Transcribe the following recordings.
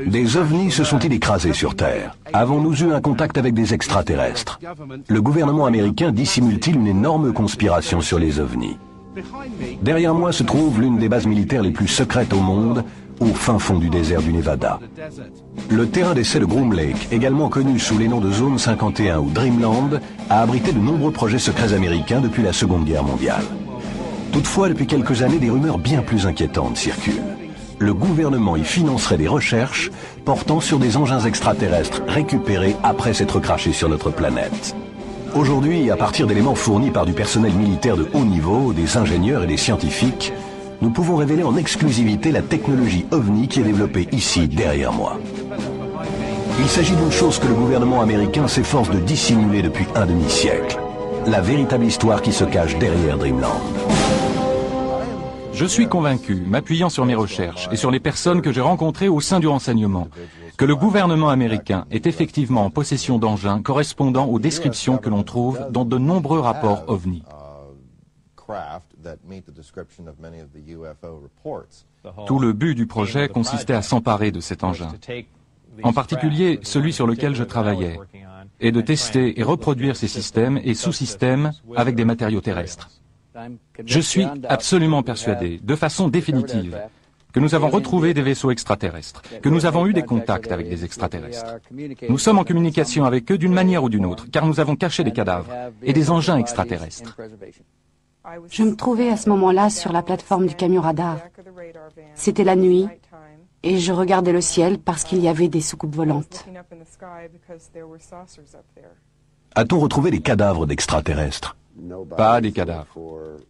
Des ovnis se sont-ils écrasés sur Terre? Avons-nous eu un contact avec des extraterrestres? Le gouvernement américain dissimule-t-il une énorme conspiration sur les ovnis? Derrière moi se trouve l'une des bases militaires les plus secrètes au monde, au fin fond du désert du Nevada. Le terrain d'essai de Groom Lake, également connu sous les noms de Zone 51 ou Dreamland, a abrité de nombreux projets secrets américains depuis la Seconde Guerre mondiale. Toutefois, depuis quelques années, des rumeurs bien plus inquiétantes circulent. Le gouvernement y financerait des recherches portant sur des engins extraterrestres récupérés après s'être crachés sur notre planète. Aujourd'hui, à partir d'éléments fournis par du personnel militaire de haut niveau, des ingénieurs et des scientifiques, nous pouvons révéler en exclusivité la technologie OVNI qui est développée ici, derrière moi. Il s'agit d'une chose que le gouvernement américain s'efforce de dissimuler depuis un demi-siècle. La véritable histoire qui se cache derrière Dreamland. Je suis convaincu, m'appuyant sur mes recherches et sur les personnes que j'ai rencontrées au sein du renseignement, que le gouvernement américain est effectivement en possession d'engins correspondant aux descriptions que l'on trouve dans de nombreux rapports OVNI. Tout le but du projet consistait à s'emparer de cet engin, en particulier celui sur lequel je travaillais, et de tester et reproduire ces systèmes et sous-systèmes avec des matériaux terrestres. Je suis absolument persuadé, de façon définitive, que nous avons retrouvé des vaisseaux extraterrestres, que nous avons eu des contacts avec des extraterrestres. Nous sommes en communication avec eux d'une manière ou d'une autre, car nous avons caché des cadavres et des engins extraterrestres. Je me trouvais à ce moment-là sur la plateforme du camion radar. C'était la nuit et je regardais le ciel parce qu'il y avait des soucoupes volantes. A-t-on retrouvé des cadavres d'extraterrestres? Pas des cadavres.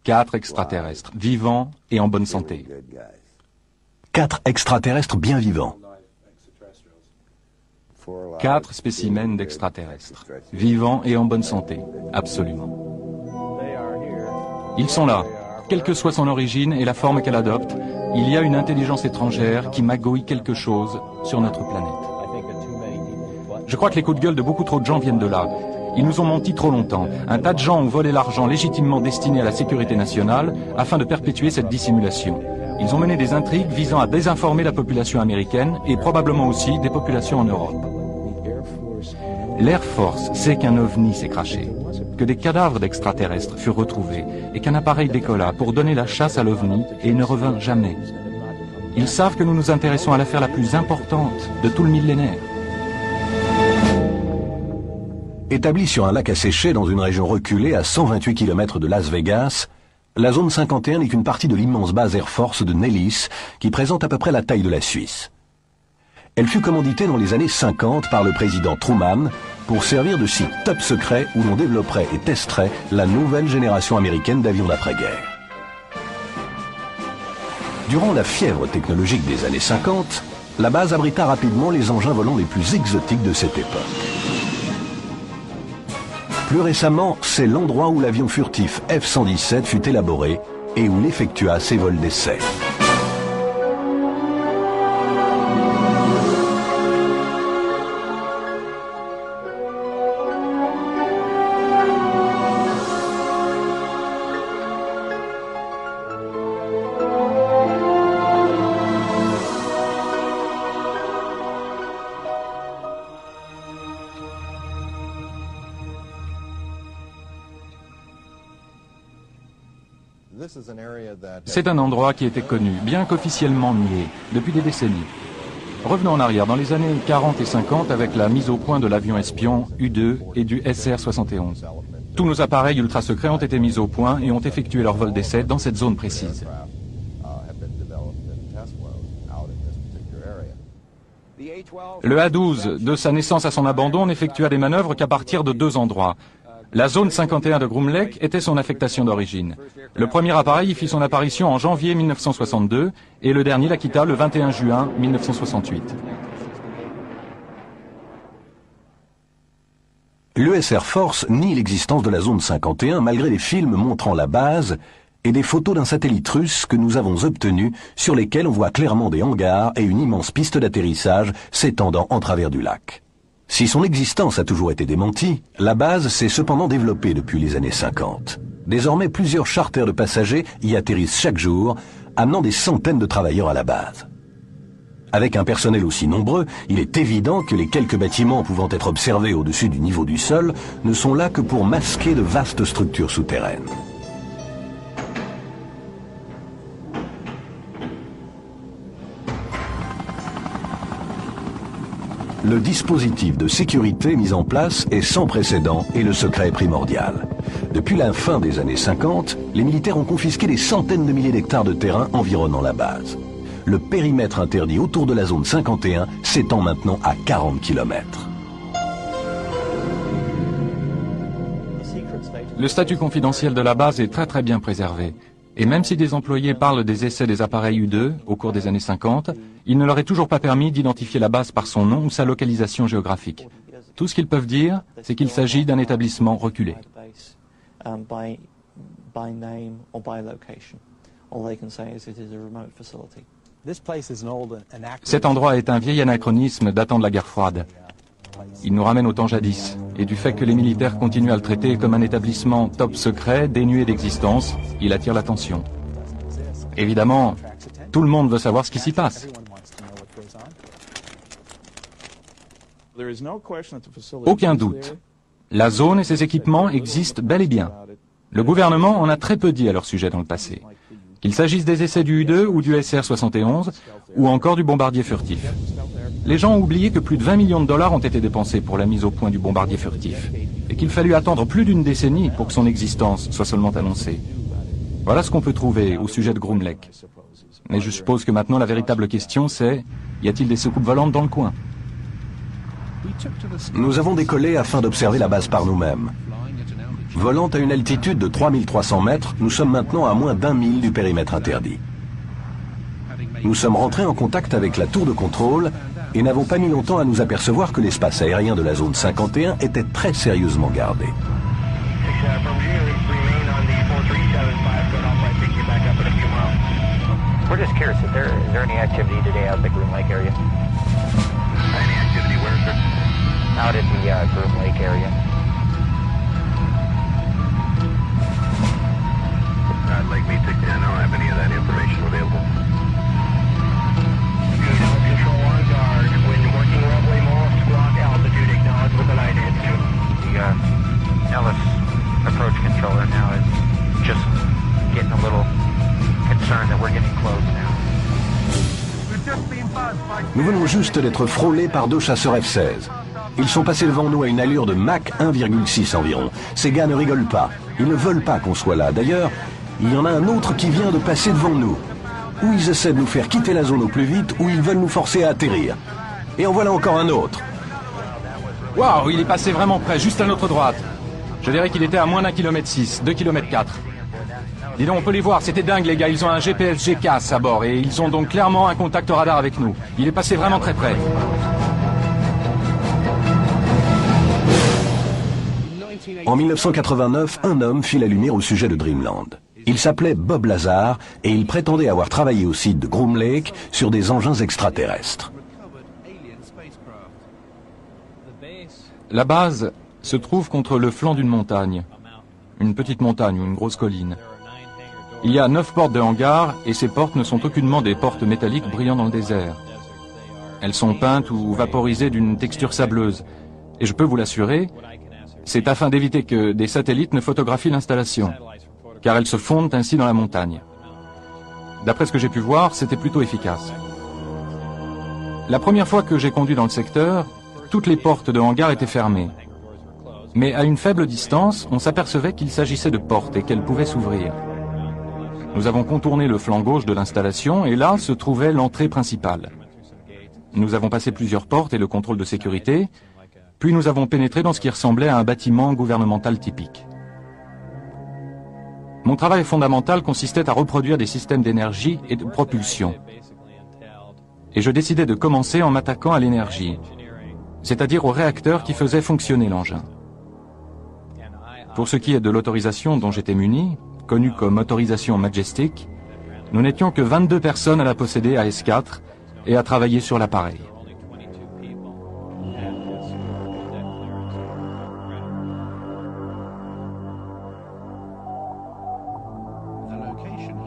4 extraterrestres, vivants et en bonne santé. 4 extraterrestres bien vivants. 4 spécimens d'extraterrestres, vivants et en bonne santé, absolument. Ils sont là. Quelle que soit son origine et la forme qu'elle adopte, il y a une intelligence étrangère qui magouille quelque chose sur notre planète. Je crois que les coups de gueule de beaucoup trop de gens viennent de là. Ils nous ont menti trop longtemps. Un tas de gens ont volé l'argent légitimement destiné à la sécurité nationale afin de perpétuer cette dissimulation. Ils ont mené des intrigues visant à désinformer la population américaine et probablement aussi des populations en Europe. L'Air Force sait qu'un ovni s'est craché, que des cadavres d'extraterrestres furent retrouvés et qu'un appareil décolla pour donner la chasse à l'ovni et ne revint jamais. Ils savent que nous nous intéressons à l'affaire la plus importante de tout le millénaire. Établie sur un lac asséché dans une région reculée à 128 km de Las Vegas, la zone 51 n'est qu'une partie de l'immense base Air Force de Nellis qui présente à peu près la taille de la Suisse. Elle fut commanditée dans les années 50 par le président Truman pour servir de site top secret où l'on développerait et testerait la nouvelle génération américaine d'avions d'après-guerre. Durant la fièvre technologique des années 50, la base abrita rapidement les engins volants les plus exotiques de cette époque. Plus récemment, c'est l'endroit où l'avion furtif F-117 fut élaboré et où il effectua ses vols d'essai. C'est un endroit qui était connu, bien qu'officiellement nié, depuis des décennies. Revenons en arrière, dans les années 40 et 50, avec la mise au point de l'avion espion U-2 et du SR-71. Tous nos appareils ultra secrets ont été mis au point et ont effectué leur vol d'essai dans cette zone précise. Le A-12, de sa naissance à son abandon, n'effectua des manœuvres qu'à partir de 2 endroits. La zone 51 de Groom Lake était son affectation d'origine. Le premier appareil y fit son apparition en janvier 1962 et le dernier la quitta le 21 juin 1968. L'US Air Force nie l'existence de la zone 51 malgré les films montrant la base et des photos d'un satellite russe que nous avons obtenu sur lesquels on voit clairement des hangars et une immense piste d'atterrissage s'étendant en travers du lac. Si son existence a toujours été démentie, la base s'est cependant développée depuis les années 50. Désormais, plusieurs charters de passagers y atterrissent chaque jour, amenant des centaines de travailleurs à la base. Avec un personnel aussi nombreux, il est évident que les quelques bâtiments pouvant être observés au-dessus du niveau du sol ne sont là que pour masquer de vastes structures souterraines. Le dispositif de sécurité mis en place est sans précédent et le secret est primordial. Depuis la fin des années 50, les militaires ont confisqué des centaines de milliers d'hectares de terrain environnant la base. Le périmètre interdit autour de la zone 51 s'étend maintenant à 40 km. Le statut confidentiel de la base est très bien préservé. Et même si des employés parlent des essais des appareils U-2 au cours des années 50, il ne leur est toujours pas permis d'identifier la base par son nom ou sa localisation géographique. Tout ce qu'ils peuvent dire, c'est qu'il s'agit d'un établissement reculé. Cet endroit est un vieil anachronisme datant de la guerre froide. Il nous ramène au temps jadis, et du fait que les militaires continuent à le traiter comme un établissement top secret, dénué d'existence, il attire l'attention. Évidemment, tout le monde veut savoir ce qui s'y passe. Aucun doute. La zone et ses équipements existent bel et bien. Le gouvernement en a très peu dit à leur sujet dans le passé. Qu'il s'agisse des essais du U-2 ou du SR-71, ou encore du bombardier furtif. Les gens ont oublié que plus de 20 millions de dollars ont été dépensés pour la mise au point du bombardier furtif, et qu'il fallut attendre plus d'une décennie pour que son existence soit seulement annoncée. Voilà ce qu'on peut trouver au sujet de Groom Lake. Mais je suppose que maintenant la véritable question c'est, y a-t-il des soucoupes volantes dans le coin? Nous avons décollé afin d'observer la base par nous-mêmes. Volant à une altitude de 3300 mètres, nous sommes maintenant à moins d'1 mille du périmètre interdit. Nous sommes rentrés en contact avec la tour de contrôle et n'avons pas mis longtemps à nous apercevoir que l'espace aérien de la zone 51 était très sérieusement gardé. We're just curious, is there any activity today out at the Groom Lake area? Any activity where, sir? Out at the Groom Lake area. Lake Mead 69, I don't have any of that information available. Control on guard. When working runway mall, squawk altitude, acknowledge with an identity. The Ellis approach controller now is just getting a little concerned that we're getting close now. Nous venons juste d'être frôlés par 2 chasseurs F-16. Ils sont passés devant nous à une allure de Mach 1,6 environ. Ces gars ne rigolent pas. Ils ne veulent pas qu'on soit là. D'ailleurs, il y en a un autre qui vient de passer devant nous. Ou ils essaient de nous faire quitter la zone au plus vite, ou ils veulent nous forcer à atterrir. Et en voilà encore un autre. Waouh, il est passé vraiment près, juste à notre droite. Je dirais qu'il était à moins d'1,6 km, 2,4 km. Dis donc, on peut les voir, c'était dingue les gars, ils ont un GPS GCAS à bord et ils ont donc clairement un contact radar avec nous. Il est passé vraiment très près. En 1989, un homme fit la lumière au sujet de Dreamland. Il s'appelait Bob Lazar et il prétendait avoir travaillé au site de Groom Lake sur des engins extraterrestres. La base se trouve contre le flanc d'une montagne. Une petite montagne ou une grosse colline. Il y a 9 portes de hangar et ces portes ne sont aucunement des portes métalliques brillant dans le désert. Elles sont peintes ou vaporisées d'une texture sableuse. Et je peux vous l'assurer, c'est afin d'éviter que des satellites ne photographient l'installation, car elles se fondent ainsi dans la montagne. D'après ce que j'ai pu voir, c'était plutôt efficace. La première fois que j'ai conduit dans le secteur, toutes les portes de hangar étaient fermées. Mais à une faible distance, on s'apercevait qu'il s'agissait de portes et qu'elles pouvaient s'ouvrir. Nous avons contourné le flanc gauche de l'installation et là se trouvait l'entrée principale. Nous avons passé plusieurs portes et le contrôle de sécurité, puis nous avons pénétré dans ce qui ressemblait à un bâtiment gouvernemental typique. Mon travail fondamental consistait à reproduire des systèmes d'énergie et de propulsion. Et je décidai de commencer en m'attaquant à l'énergie, c'est-à-dire au réacteur qui faisait fonctionner l'engin. Pour ce qui est de l'autorisation dont j'étais muni, connue comme autorisation Majestic, nous n'étions que 22 personnes à la posséder à S4 et à travailler sur l'appareil.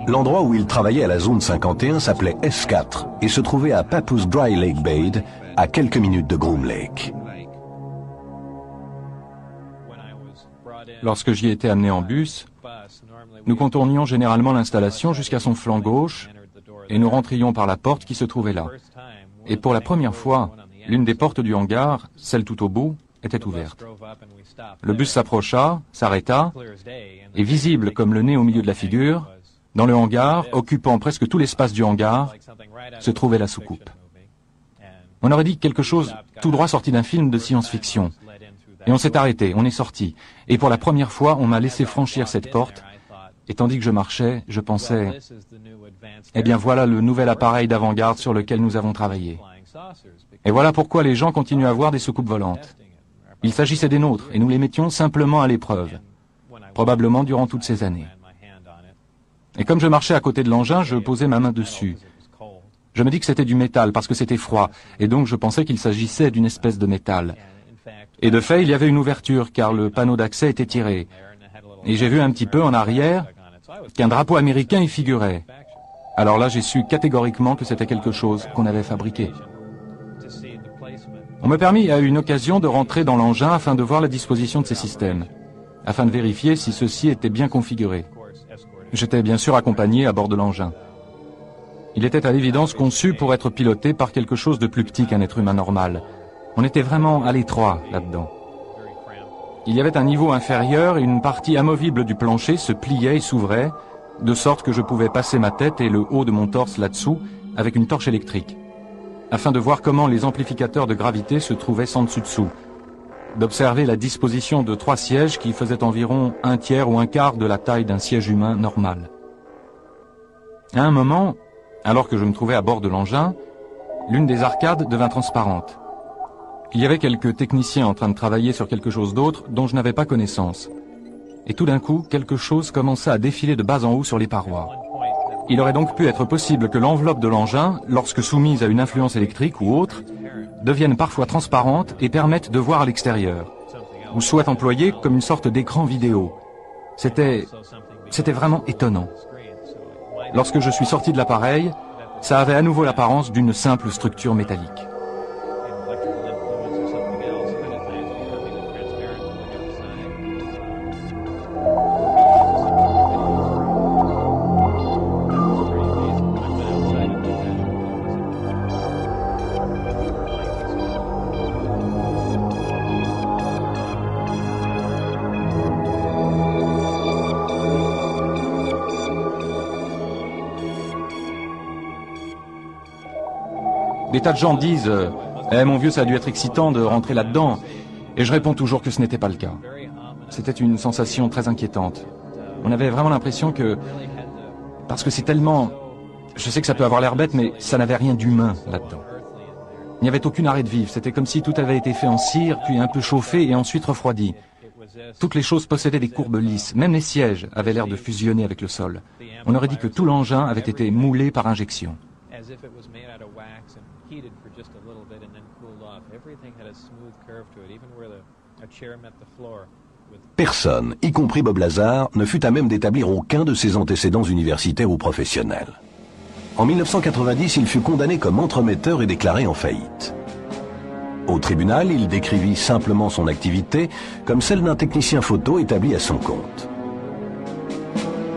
L'endroit où il travaillait à la zone 51 s'appelait S4 et se trouvait à Papoose Dry Lake Bade, à quelques minutes de Groom Lake. Lorsque j'y étais amené en bus, nous contournions généralement l'installation jusqu'à son flanc gauche et nous rentrions par la porte qui se trouvait là. Et pour la première fois, l'une des portes du hangar, celle tout au bout, était ouverte. Le bus s'approcha, s'arrêta, et visible comme le nez au milieu de la figure, dans le hangar, occupant presque tout l'espace du hangar, se trouvait la soucoupe. On aurait dit quelque chose tout droit sorti d'un film de science-fiction. Et on s'est arrêté, on est sorti. Et pour la première fois, on m'a laissé franchir cette porte. Et tandis que je marchais, je pensais, eh bien voilà le nouvel appareil d'avant-garde sur lequel nous avons travaillé. Et voilà pourquoi les gens continuent à voir des soucoupes volantes. Il s'agissait des nôtres, et nous les mettions simplement à l'épreuve, probablement durant toutes ces années. Et comme je marchais à côté de l'engin, je posais ma main dessus. Je me dis que c'était du métal, parce que c'était froid, et donc je pensais qu'il s'agissait d'une espèce de métal. Et de fait, il y avait une ouverture, car le panneau d'accès était tiré. Et j'ai vu un petit peu en arrière qu'un drapeau américain y figurait. Alors là, j'ai su catégoriquement que c'était quelque chose qu'on avait fabriqué. On me permit à une occasion de rentrer dans l'engin afin de voir la disposition de ces systèmes, afin de vérifier si ceux-ci étaient bien configurés. J'étais bien sûr accompagné à bord de l'engin. Il était à l'évidence conçu pour être piloté par quelque chose de plus petit qu'un être humain normal. On était vraiment à l'étroit là-dedans. Il y avait un niveau inférieur et une partie amovible du plancher se pliait et s'ouvrait, de sorte que je pouvais passer ma tête et le haut de mon torse là-dessous avec une torche électrique, afin de voir comment les amplificateurs de gravité se trouvaient sans dessus-dessous, d'observer la disposition de 3 sièges qui faisaient environ 1/3 ou 1/4 de la taille d'un siège humain normal. À un moment, alors que je me trouvais à bord de l'engin, l'une des arcades devint transparente. Il y avait quelques techniciens en train de travailler sur quelque chose d'autre dont je n'avais pas connaissance. Et tout d'un coup, quelque chose commença à défiler de bas en haut sur les parois. Il aurait donc pu être possible que l'enveloppe de l'engin, lorsque soumise à une influence électrique ou autre, devienne parfois transparente et permette de voir à l'extérieur, ou soit employée comme une sorte d'écran vidéo. C'était vraiment étonnant. Lorsque je suis sorti de l'appareil, ça avait à nouveau l'apparence d'une simple structure métallique. Des tas de gens disent « Eh mon vieux, ça a dû être excitant de rentrer là-dedans », et je réponds toujours que ce n'était pas le cas. C'était une sensation très inquiétante. On avait vraiment l'impression que... Parce que c'est tellement... Je sais que ça peut avoir l'air bête, mais ça n'avait rien d'humain là-dedans. Il n'y avait aucune arrêt de vivre, c'était comme si tout avait été fait en cire, puis un peu chauffé et ensuite refroidi. Toutes les choses possédaient des courbes lisses, même les sièges avaient l'air de fusionner avec le sol. On aurait dit que tout l'engin avait été moulé par injection. Personne, y compris Bob Lazar, ne fut à même d'établir aucun de ses antécédents universitaires ou professionnels. En 1990, il fut condamné comme entremetteur et déclaré en faillite. Au tribunal, il décrivit simplement son activité comme celle d'un technicien photo établi à son compte.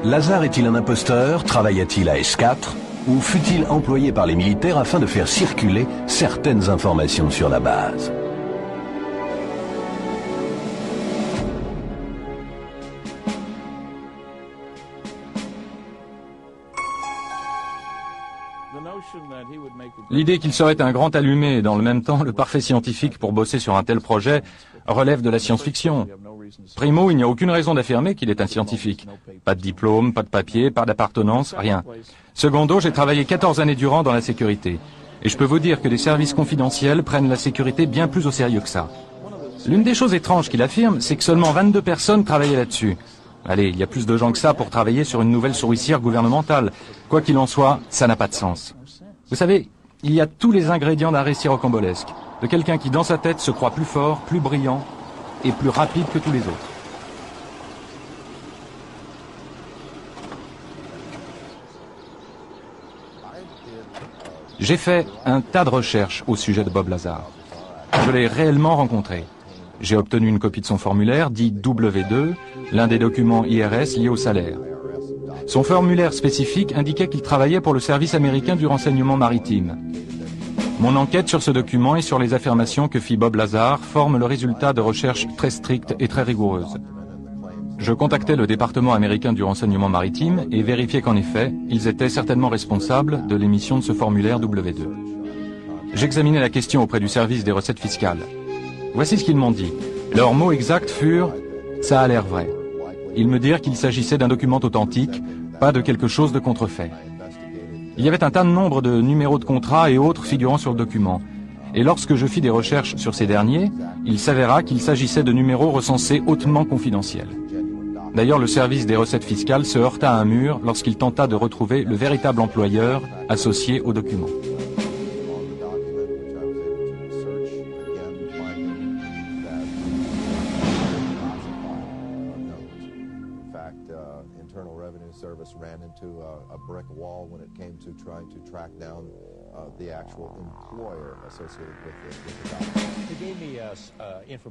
Lazar est-il un imposteur? Travailla-t-il à S4? Ou fut-il employé par les militaires afin de faire circuler certaines informations sur la base? L'idée qu'il serait un grand allumé et dans le même temps le parfait scientifique pour bosser sur un tel projet relève de la science-fiction. Primo, il n'y a aucune raison d'affirmer qu'il est un scientifique. Pas de diplôme, pas de papier, pas d'appartenance, rien. Secondo, j'ai travaillé 14 années durant dans la sécurité. Et je peux vous dire que les services confidentiels prennent la sécurité bien plus au sérieux que ça. L'une des choses étranges qu'il affirme, c'est que seulement 22 personnes travaillaient là-dessus. Allez, il y a plus de gens que ça pour travailler sur une nouvelle souricière gouvernementale. Quoi qu'il en soit, ça n'a pas de sens. Vous savez, il y a tous les ingrédients d'un récit rocambolesque, de quelqu'un qui dans sa tête se croit plus fort, plus brillant et plus rapide que tous les autres. J'ai fait un tas de recherches au sujet de Bob Lazar. Je l'ai réellement rencontré. J'ai obtenu une copie de son formulaire, dit W2, l'un des documents IRS liés au salaire. Son formulaire spécifique indiquait qu'il travaillait pour le service américain du renseignement maritime. Mon enquête sur ce document et sur les affirmations que fit Bob Lazar forme le résultat de recherches très strictes et très rigoureuses. Je contactai le département américain du renseignement maritime et vérifiai qu'en effet, ils étaient certainement responsables de l'émission de ce formulaire W2. J'examinai la question auprès du service des recettes fiscales. Voici ce qu'ils m'ont dit. Leurs mots exacts furent « ça a l'air vrai ». Ils me dirent qu'il s'agissait d'un document authentique, pas de quelque chose de contrefait. Il y avait un tas de nombre de numéros de contrat et autres figurant sur le document. Et lorsque je fis des recherches sur ces derniers, il s'avéra qu'il s'agissait de numéros recensés hautement confidentiels. D'ailleurs, le service des recettes fiscales se heurta à un mur lorsqu'il tenta de retrouver le véritable employeur associé au document.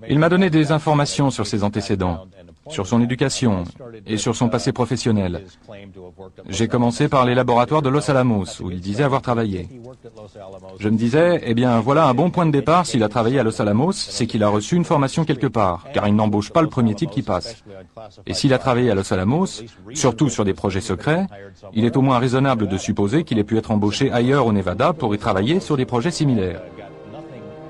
Il m'a donné des informations sur ses antécédents, sur son éducation et sur son passé professionnel. J'ai commencé par les laboratoires de Los Alamos, où il disait avoir travaillé. Je me disais, eh bien voilà un bon point de départ, s'il a travaillé à Los Alamos, c'est qu'il a reçu une formation quelque part, car il n'embauche pas le premier type qui passe. Et s'il a travaillé à Los Alamos, surtout sur des projets secrets, il est au moins raisonnable de supposer qu'il ait pu être embauché ailleurs au Nevada pour y travailler sur des projets similaires.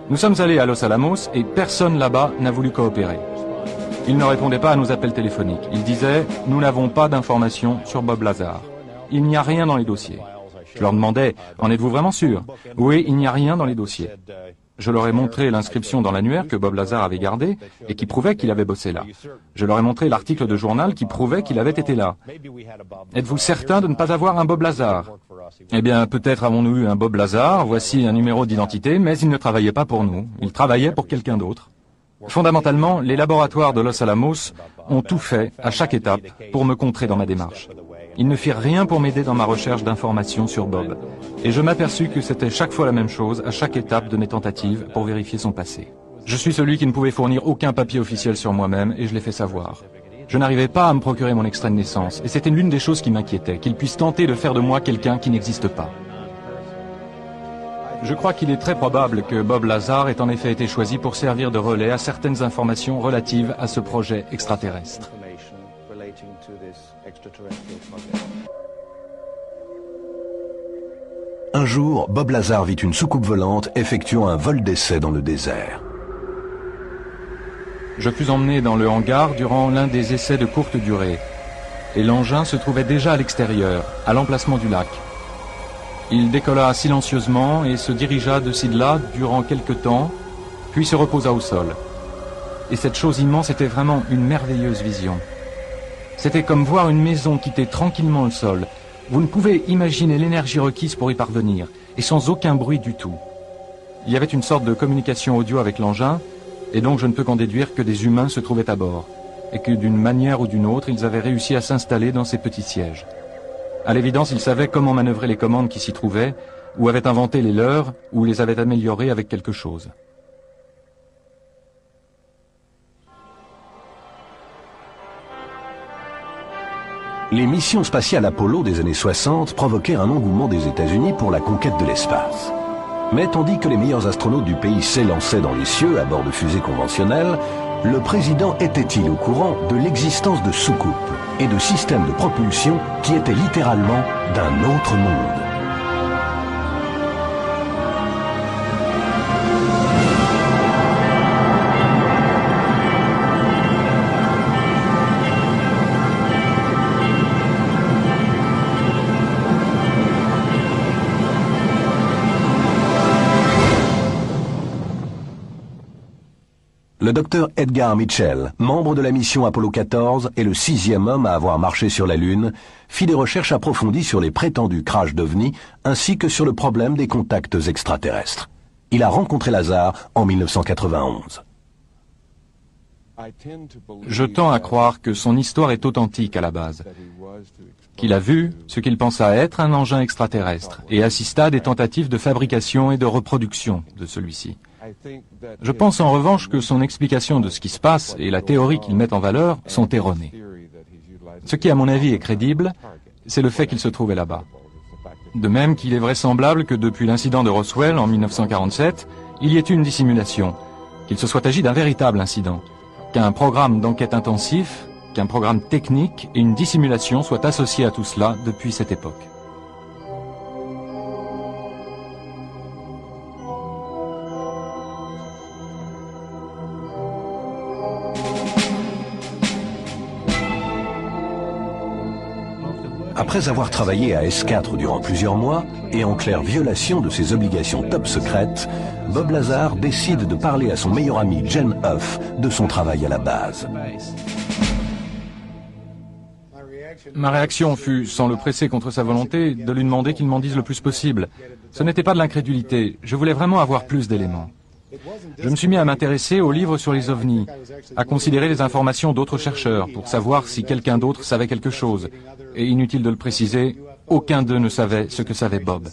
Nous sommes allés à Los Alamos et personne là-bas n'a voulu coopérer. Il ne répondait pas à nos appels téléphoniques. Il disait « Nous n'avons pas d'informations sur Bob Lazar. Il n'y a rien dans les dossiers. » Je leur demandais « En êtes-vous vraiment sûr ?»« Oui, il n'y a rien dans les dossiers. » Je leur ai montré l'inscription dans l'annuaire que Bob Lazar avait gardée et qui prouvait qu'il avait bossé là. Je leur ai montré l'article de journal qui prouvait qu'il avait été là. « Êtes-vous certain de ne pas avoir un Bob Lazar ?»« Eh bien, peut-être avons-nous eu un Bob Lazar, voici un numéro d'identité, mais il ne travaillait pas pour nous. Il travaillait pour quelqu'un d'autre. » Fondamentalement, les laboratoires de Los Alamos ont tout fait, à chaque étape, pour me contrer dans ma démarche. Ils ne firent rien pour m'aider dans ma recherche d'informations sur Bob. Et je m'aperçus que c'était chaque fois la même chose, à chaque étape de mes tentatives pour vérifier son passé. Je suis celui qui ne pouvait fournir aucun papier officiel sur moi-même, et je l'ai fait savoir. Je n'arrivais pas à me procurer mon extrait de naissance, et c'était l'une des choses qui m'inquiétait, qu'ils puissent tenter de faire de moi quelqu'un qui n'existe pas. Je crois qu'il est très probable que Bob Lazar ait en effet été choisi pour servir de relais à certaines informations relatives à ce projet extraterrestre. Un jour, Bob Lazar vit une soucoupe volante effectuant un vol d'essai dans le désert. Je fus emmené dans le hangar durant l'un des essais de courte durée, et l'engin se trouvait déjà à l'extérieur, à l'emplacement du lac. Il décolla silencieusement et se dirigea de ci de là durant quelque temps, puis se reposa au sol. Et cette chose immense était vraiment une merveilleuse vision. C'était comme voir une maison quitter tranquillement le sol. Vous ne pouvez imaginer l'énergie requise pour y parvenir, et sans aucun bruit du tout. Il y avait une sorte de communication audio avec l'engin, et donc je ne peux qu'en déduire que des humains se trouvaient à bord, et que d'une manière ou d'une autre, ils avaient réussi à s'installer dans ces petits sièges. À l'évidence, ils savaient comment manœuvrer les commandes qui s'y trouvaient, ou avaient inventé les leurs, ou les avaient améliorées avec quelque chose. Les missions spatiales Apollo des années 60 provoquaient un engouement des États-Unis pour la conquête de l'espace. Mais tandis que les meilleurs astronautes du pays s'élançaient dans les cieux à bord de fusées conventionnelles, le président était-il au courant de l'existence de soucoupes et de systèmes de propulsion qui étaient littéralement d'un autre monde? Le docteur Edgar Mitchell, membre de la mission Apollo 14 et le 6e homme à avoir marché sur la Lune, fit des recherches approfondies sur les prétendus crashs d'OVNI ainsi que sur le problème des contacts extraterrestres. Il a rencontré Lazar en 1991. Je tends à croire que son histoire est authentique à la base, qu'il a vu ce qu'il pensa être un engin extraterrestre et assista à des tentatives de fabrication et de reproduction de celui-ci. Je pense en revanche que son explication de ce qui se passe et la théorie qu'il met en valeur sont erronées. Ce qui, à mon avis, est crédible, c'est le fait qu'il se trouvait là-bas. De même qu'il est vraisemblable que depuis l'incident de Roswell en 1947, il y ait eu une dissimulation, qu'il se soit agi d'un véritable incident, qu'un programme d'enquête intensif, qu'un programme technique et une dissimulation soient associés à tout cela depuis cette époque. Après avoir travaillé à S4 durant plusieurs mois, et en claire violation de ses obligations top secrètes, Bob Lazar décide de parler à son meilleur ami Jen Huff de son travail à la base. Ma réaction fut, sans le presser contre sa volonté, de lui demander qu'il m'en dise le plus possible. Ce n'était pas de l'incrédulité, je voulais vraiment avoir plus d'éléments. Je me suis mis à m'intéresser aux livres sur les ovnis, à considérer les informations d'autres chercheurs pour savoir si quelqu'un d'autre savait quelque chose. Et inutile de le préciser, aucun d'eux ne savait ce que savait Bob.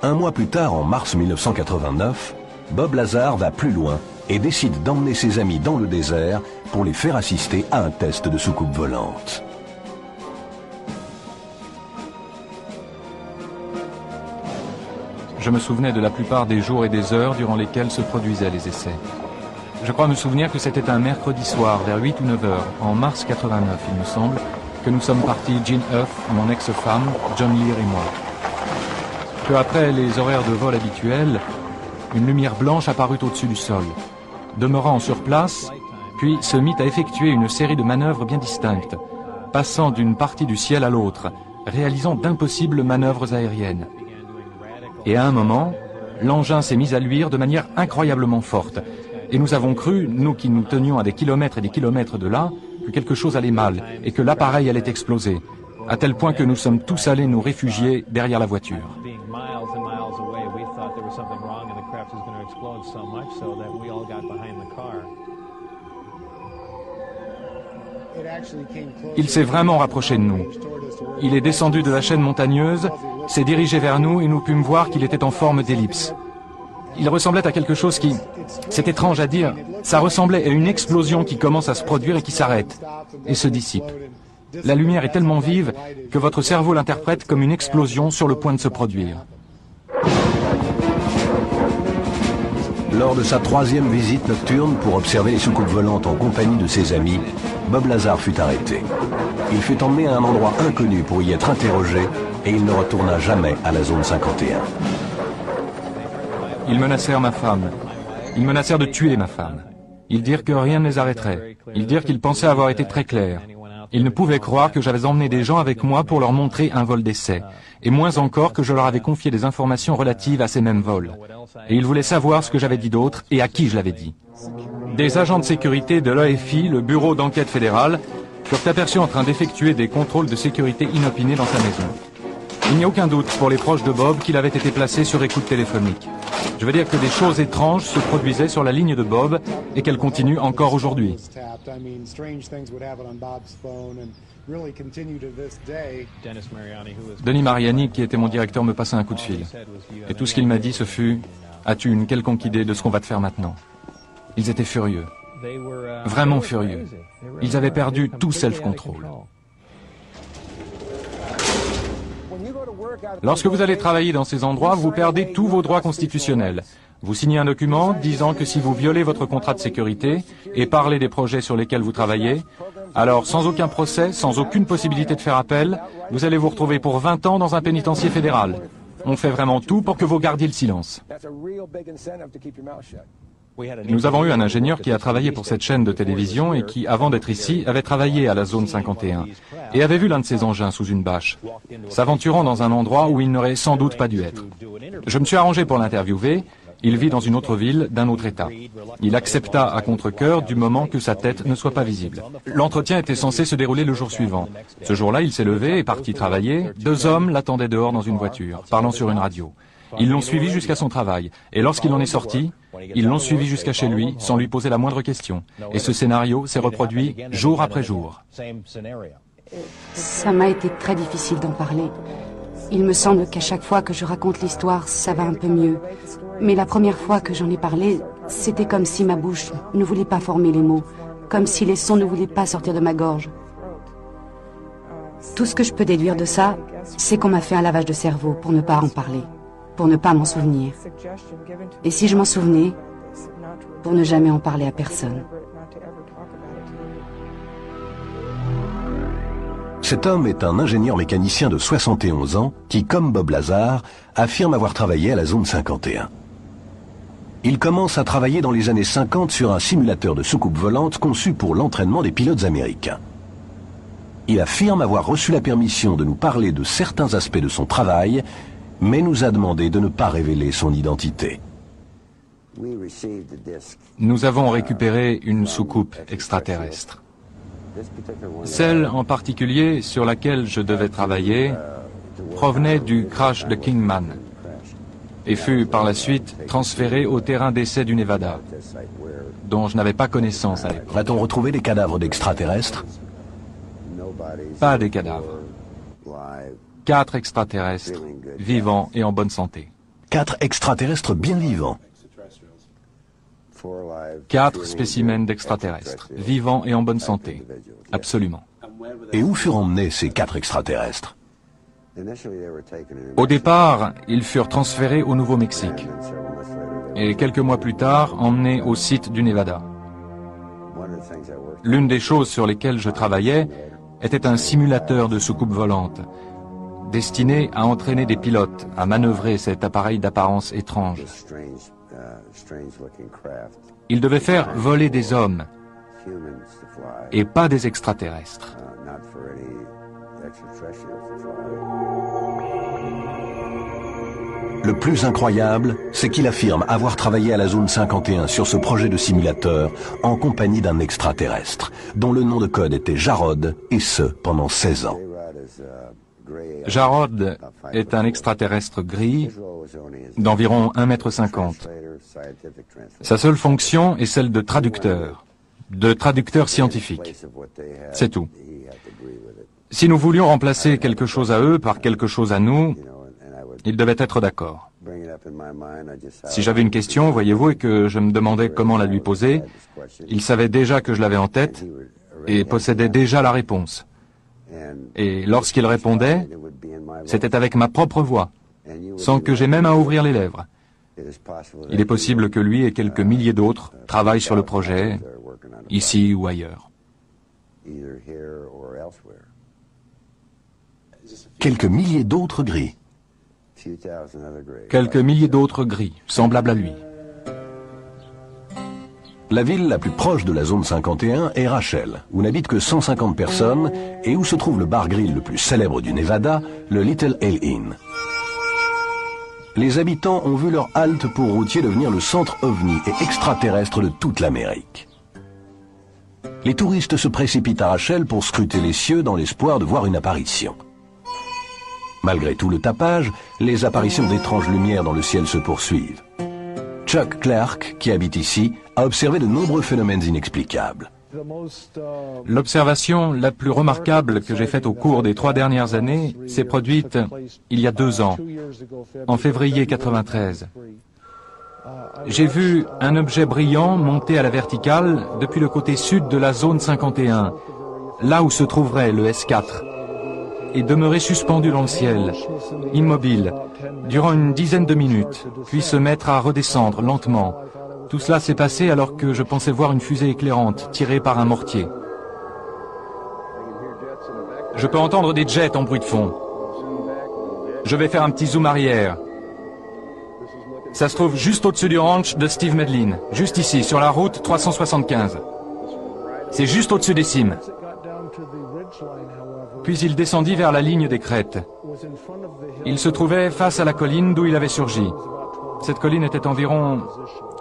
Un mois plus tard, en mars 1989, Bob Lazar va plus loin et décide d'emmener ses amis dans le désert pour les faire assister à un test de soucoupe volante. Je me souvenais de la plupart des jours et des heures durant lesquels se produisaient les essais. Je crois me souvenir que c'était un mercredi soir, vers 8 ou 9 heures, en mars 89, il me semble, que nous sommes partis, Jen Huff, mon ex-femme, John Lear et moi. Peu après les horaires de vol habituels, une lumière blanche apparut au-dessus du sol. Demeurant sur place, puis se mit à effectuer une série de manœuvres bien distinctes, passant d'une partie du ciel à l'autre, réalisant d'impossibles manœuvres aériennes. Et à un moment, l'engin s'est mis à luire de manière incroyablement forte. Et nous avons cru, nous qui nous tenions à des kilomètres et des kilomètres de là, que quelque chose allait mal et que l'appareil allait exploser, à tel point que nous sommes tous allés nous réfugier derrière la voiture. Il s'est vraiment rapproché de nous. Il est descendu de la chaîne montagneuse, s'est dirigé vers nous et nous pûmes voir qu'il était en forme d'ellipse. Il ressemblait à quelque chose qui... C'est étrange à dire, ça ressemblait à une explosion qui commence à se produire et qui s'arrête, et se dissipe. La lumière est tellement vive que votre cerveau l'interprète comme une explosion sur le point de se produire. Lors de sa troisième visite nocturne pour observer les soucoupes volantes en compagnie de ses amis, Bob Lazar fut arrêté. Il fut emmené à un endroit inconnu pour y être interrogé et il ne retourna jamais à la zone 51. Ils menacèrent ma femme. Ils menacèrent de tuer ma femme. Ils dirent que rien ne les arrêterait. Ils dirent qu'ils pensaient avoir été très clairs. Ils ne pouvaient croire que j'avais emmené des gens avec moi pour leur montrer un vol d'essai, et moins encore que je leur avais confié des informations relatives à ces mêmes vols. Et ils voulaient savoir ce que j'avais dit d'autre et à qui je l'avais dit. Des agents de sécurité de l'AFI, le bureau d'enquête fédérale, furent aperçus en train d'effectuer des contrôles de sécurité inopinés dans sa maison. Il n'y a aucun doute pour les proches de Bob qu'il avait été placé sur écoute téléphonique. Je veux dire que des choses étranges se produisaient sur la ligne de Bob et qu'elles continuent encore aujourd'hui. Denis Mariani, qui était mon directeur, me passa un coup de fil. Et tout ce qu'il m'a dit, ce fut « As-tu une quelconque idée de ce qu'on va te faire maintenant ?» Ils étaient furieux. Vraiment furieux. Ils avaient perdu tout self-control. Lorsque vous allez travailler dans ces endroits, vous perdez tous vos droits constitutionnels. Vous signez un document disant que si vous violez votre contrat de sécurité et parlez des projets sur lesquels vous travaillez, alors sans aucun procès, sans aucune possibilité de faire appel, vous allez vous retrouver pour 20 ans dans un pénitencier fédéral. On fait vraiment tout pour que vous gardiez le silence. Nous avons eu un ingénieur qui a travaillé pour cette chaîne de télévision et qui, avant d'être ici, avait travaillé à la zone 51 et avait vu l'un de ses engins sous une bâche, s'aventurant dans un endroit où il n'aurait sans doute pas dû être. Je me suis arrangé pour l'interviewer. Il vit dans une autre ville, d'un autre État. Il accepta à contre-cœur du moment que sa tête ne soit pas visible. L'entretien était censé se dérouler le jour suivant. Ce jour-là, il s'est levé et parti travailler. 2 hommes l'attendaient dehors dans une voiture, parlant sur une radio. Ils l'ont suivi jusqu'à son travail. Et lorsqu'il en est sorti, ils l'ont suivi jusqu'à chez lui sans lui poser la moindre question. Et ce scénario s'est reproduit jour après jour. Ça m'a été très difficile d'en parler. Il me semble qu'à chaque fois que je raconte l'histoire, ça va un peu mieux. Mais la première fois que j'en ai parlé, c'était comme si ma bouche ne voulait pas former les mots, comme si les sons ne voulaient pas sortir de ma gorge. Tout ce que je peux déduire de ça, c'est qu'on m'a fait un lavage de cerveau pour ne pas en parler, pour ne pas m'en souvenir. Et si je m'en souvenais, pour ne jamais en parler à personne. Cet homme est un ingénieur mécanicien de 71 ans qui, comme Bob Lazar, affirme avoir travaillé à la zone 51. Il commence à travailler dans les années 50 sur un simulateur de soucoupe volante conçu pour l'entraînement des pilotes américains. Il affirme avoir reçu la permission de nous parler de certains aspects de son travail, mais nous a demandé de ne pas révéler son identité. Nous avons récupéré une soucoupe extraterrestre. Celle en particulier sur laquelle je devais travailler provenait du crash de Kingman et fut par la suite transférée au terrain d'essai du Nevada, dont je n'avais pas connaissance à l'époque. A-t-on retrouvé des cadavres d'extraterrestres? Pas des cadavres. 4 extraterrestres, vivants et en bonne santé. 4 extraterrestres bien vivants. 4 spécimens d'extraterrestres, vivants et en bonne santé. Absolument. Et où furent emmenés ces 4 extraterrestres? Au départ, ils furent transférés au Nouveau-Mexique et quelques mois plus tard emmenés au site du Nevada. L'une des choses sur lesquelles je travaillais était un simulateur de soucoupe volante destiné à entraîner des pilotes à manœuvrer cet appareil d'apparence étrange. Il devait faire voler des hommes et pas des extraterrestres. Le plus incroyable, c'est qu'il affirme avoir travaillé à la zone 51 sur ce projet de simulateur en compagnie d'un extraterrestre, dont le nom de code était Jarod, et ce, pendant 16 ans. Jarod est un extraterrestre gris d'environ 1,50 m. Sa seule fonction est celle de traducteur scientifique. C'est tout. Si nous voulions remplacer quelque chose à eux par quelque chose à nous, ils devaient être d'accord. Si j'avais une question, voyez-vous, et que je me demandais comment la lui poser, il savait déjà que je l'avais en tête et possédait déjà la réponse. Et lorsqu'il répondait, c'était avec ma propre voix, sans que j'aie même à ouvrir les lèvres. Il est possible que lui et quelques milliers d'autres travaillent sur le projet, ici ou ailleurs. Quelques milliers d'autres gris. Quelques milliers d'autres gris, semblables à lui. La ville la plus proche de la zone 51 est Rachel, où n'habitent que 150 personnes et où se trouve le bar-grill le plus célèbre du Nevada, le Little Ale Inn. Les habitants ont vu leur halte pour routier devenir le centre ovni et extraterrestre de toute l'Amérique. Les touristes se précipitent à Rachel pour scruter les cieux dans l'espoir de voir une apparition. Malgré tout le tapage, les apparitions d'étranges lumières dans le ciel se poursuivent. Chuck Clark, qui habite ici, a observé de nombreux phénomènes inexplicables. L'observation la plus remarquable que j'ai faite au cours des 3 dernières années s'est produite il y a 2 ans, en février 93. J'ai vu un objet brillant monter à la verticale depuis le côté sud de la zone 51, là où se trouverait le S4, et demeurer suspendu dans le ciel, immobile, durant une dizaine de minutes, puis se mettre à redescendre lentement. Tout cela s'est passé alors que je pensais voir une fusée éclairante tirée par un mortier. Je peux entendre des jets en bruit de fond. Je vais faire un petit zoom arrière. Ça se trouve juste au-dessus du ranch de Steve Medlin, juste ici, sur la route 375. C'est juste au-dessus des cimes. Puis il descendit vers la ligne des crêtes. Il se trouvait face à la colline d'où il avait surgi. Cette colline était environ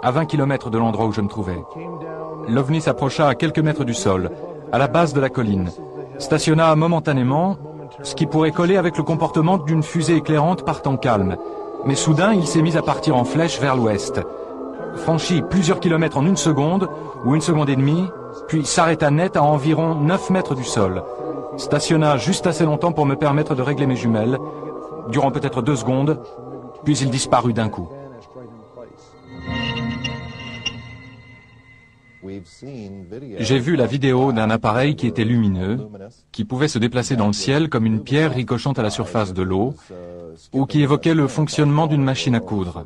à 20 km de l'endroit où je me trouvais. L'OVNI s'approcha à quelques mètres du sol, à la base de la colline, stationna momentanément, ce qui pourrait coller avec le comportement d'une fusée éclairante partant calme. Mais soudain, il s'est mis à partir en flèche vers l'ouest, franchit plusieurs kilomètres en 1 seconde, ou 1 seconde et demie, puis s'arrêta net à environ 9 mètres du sol. Stationna juste assez longtemps pour me permettre de régler mes jumelles, durant peut-être 2 secondes, puis il disparut d'un coup. J'ai vu la vidéo d'un appareil qui était lumineux, qui pouvait se déplacer dans le ciel comme une pierre ricochant à la surface de l'eau, ou qui évoquait le fonctionnement d'une machine à coudre.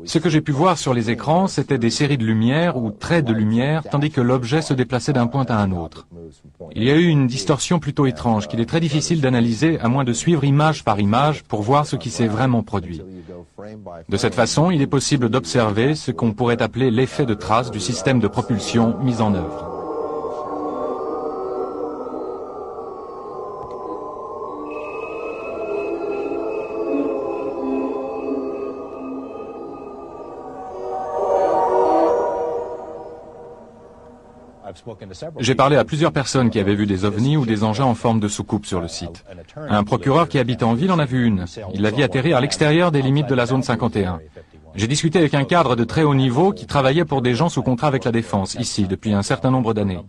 Ce que j'ai pu voir sur les écrans, c'était des séries de lumière ou traits de lumière, tandis que l'objet se déplaçait d'un point à un autre. Il y a eu une distorsion plutôt étrange qu'il est très difficile d'analyser à moins de suivre image par image pour voir ce qui s'est vraiment produit. De cette façon, il est possible d'observer ce qu'on pourrait appeler l'effet de trace du système de propulsion mis en œuvre. J'ai parlé à plusieurs personnes qui avaient vu des ovnis ou des engins en forme de soucoupe sur le site. Un procureur qui habite en ville en a vu une. Il l'a vit atterrir à l'extérieur des limites de la zone 51. J'ai discuté avec un cadre de très haut niveau qui travaillait pour des gens sous contrat avec la Défense, ici, depuis un certain nombre d'années.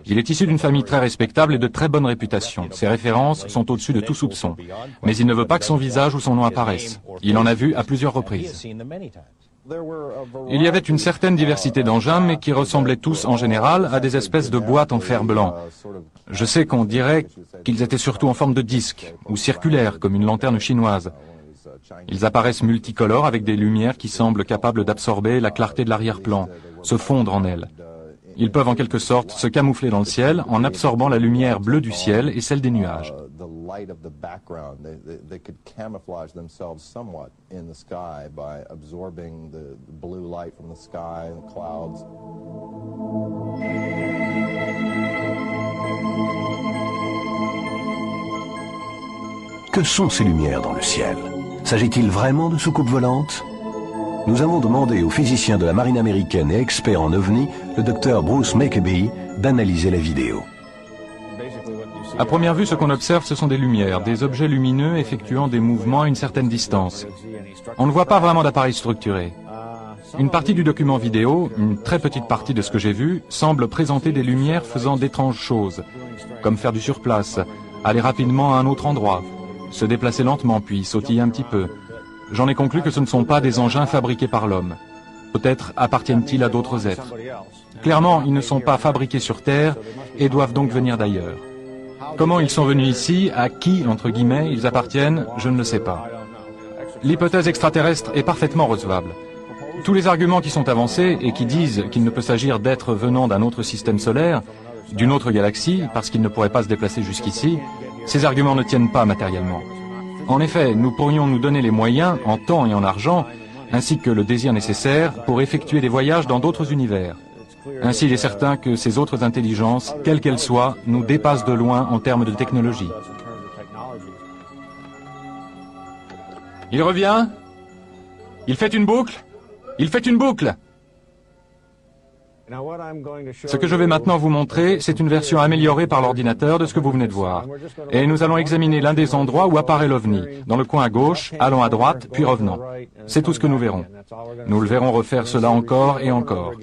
Il est issu d'une famille très respectable et de très bonne réputation. Ses références sont au-dessus de tout soupçon. Mais il ne veut pas que son visage ou son nom apparaissent. Il en a vu à plusieurs reprises. Il y avait une certaine diversité d'engins, mais qui ressemblaient tous en général à des espèces de boîtes en fer blanc. Je sais qu'on dirait qu'ils étaient surtout en forme de disque, ou circulaires, comme une lanterne chinoise. Ils apparaissent multicolores avec des lumières qui semblent capables d'absorber la clarté de l'arrière-plan, se fondre en elle. Ils peuvent en quelque sorte se camoufler dans le ciel en absorbant la lumière bleue du ciel et celle des nuages. Que sont ces lumières dans le ciel? S'agit-il vraiment de soucoupes volantes? Nous avons demandé au physicien de la marine américaine et expert en ovni, le docteur Bruce Maccabee, d'analyser la vidéo. À première vue, ce qu'on observe, ce sont des lumières, des objets lumineux effectuant des mouvements à une certaine distance. On ne voit pas vraiment d'appareil structuré. Une partie du document vidéo, une très petite partie de ce que j'ai vu, semble présenter des lumières faisant d'étranges choses, comme faire du surplace, aller rapidement à un autre endroit, se déplacer lentement puis sautiller un petit peu. J'en ai conclu que ce ne sont pas des engins fabriqués par l'homme. Peut-être appartiennent-ils à d'autres êtres. Clairement, ils ne sont pas fabriqués sur Terre et doivent donc venir d'ailleurs. Comment ils sont venus ici, à qui, entre guillemets, ils appartiennent, je ne le sais pas. L'hypothèse extraterrestre est parfaitement recevable. Tous les arguments qui sont avancés et qui disent qu'il ne peut s'agir d'êtres venant d'un autre système solaire, d'une autre galaxie, parce qu'ils ne pourraient pas se déplacer jusqu'ici, ces arguments ne tiennent pas matériellement. En effet, nous pourrions nous donner les moyens, en temps et en argent, ainsi que le désir nécessaire pour effectuer des voyages dans d'autres univers. Ainsi, il est certain que ces autres intelligences, quelles qu'elles soient, nous dépassent de loin en termes de technologie. Il revient. Il fait une boucle. Il fait une boucle. Ce que je vais maintenant vous montrer, c'est une version améliorée par l'ordinateur de ce que vous venez de voir. Et nous allons examiner l'un des endroits où apparaît l'OVNI, dans le coin à gauche, allant à droite, puis revenant. C'est tout ce que nous verrons. Nous le verrons refaire cela encore et encore.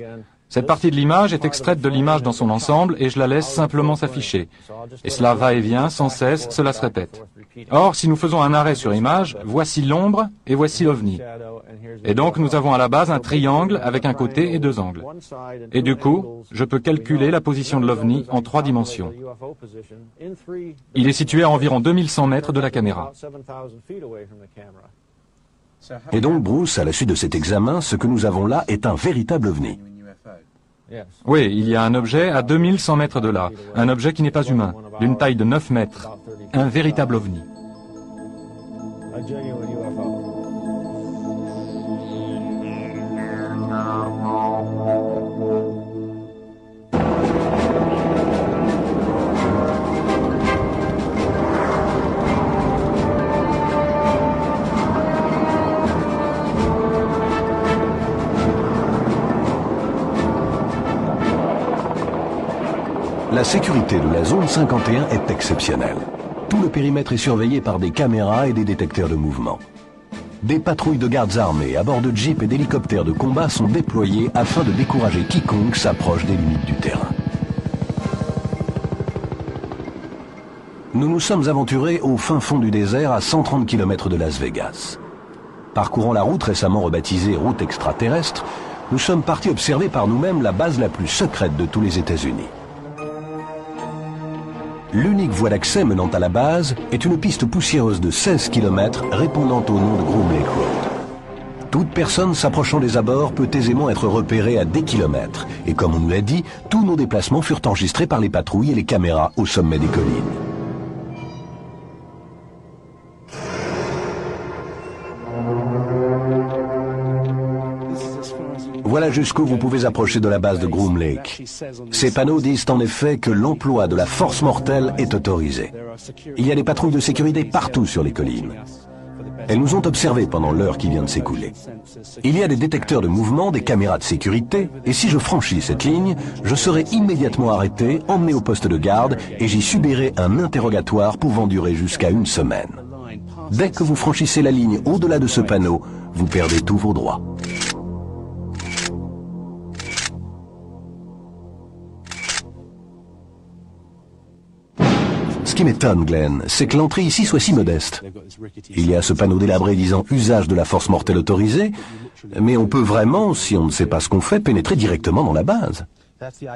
Cette partie de l'image est extraite de l'image dans son ensemble et je la laisse simplement s'afficher. Et cela va et vient sans cesse, cela se répète. Or, si nous faisons un arrêt sur image, voici l'ombre et voici l'OVNI. Et donc nous avons à la base un triangle avec un côté et 2 angles. Et du coup, je peux calculer la position de l'OVNI en 3 dimensions. Il est situé à environ 2100 mètres de la caméra. Et donc, Bruce, à la suite de cet examen, ce que nous avons là est un véritable ovni. Oui, il y a un objet à 2100 mètres de là, un objet qui n'est pas humain, d'une taille de 9 mètres, un véritable ovni. La sécurité de la zone 51 est exceptionnelle. Tout le périmètre est surveillé par des caméras et des détecteurs de mouvement. des patrouilles de gardes armés à bord de jeeps et d'hélicoptères de combat sont déployés afin de décourager quiconque s'approche des limites du terrain. Nous nous sommes aventurés au fin fond du désert à 130 km de Las Vegas. Parcourant la route récemment rebaptisée route extraterrestre, nous sommes partis observer par nous-mêmes la base la plus secrète de tous les États-Unis. L'unique voie d'accès menant à la base est une piste poussiéreuse de 16 km répondant au nom de Groom Lake Road. Toute personne s'approchant des abords peut aisément être repérée à des kilomètres. Et comme on nous l'a dit, tous nos déplacements furent enregistrés par les patrouilles et les caméras au sommet des collines. Voilà jusqu'où vous pouvez approcher de la base de Groom Lake. Ces panneaux disent en effet que l'emploi de la force mortelle est autorisé. Il y a des patrouilles de sécurité partout sur les collines. Elles nous ont observés pendant l'heure qui vient de s'écouler. Il y a des détecteurs de mouvement, des caméras de sécurité, et si je franchis cette ligne, je serai immédiatement arrêté, emmené au poste de garde, et j'y subirai un interrogatoire pouvant durer jusqu'à 1 semaine. Dès que vous franchissez la ligne au-delà de ce panneau, vous perdez tous vos droits. Ce qui m'étonne, Glenn, c'est que l'entrée ici soit si modeste. Il y a ce panneau délabré disant « Usage de la force mortelle autorisée », mais on peut vraiment, si on ne sait pas ce qu'on fait, pénétrer directement dans la base.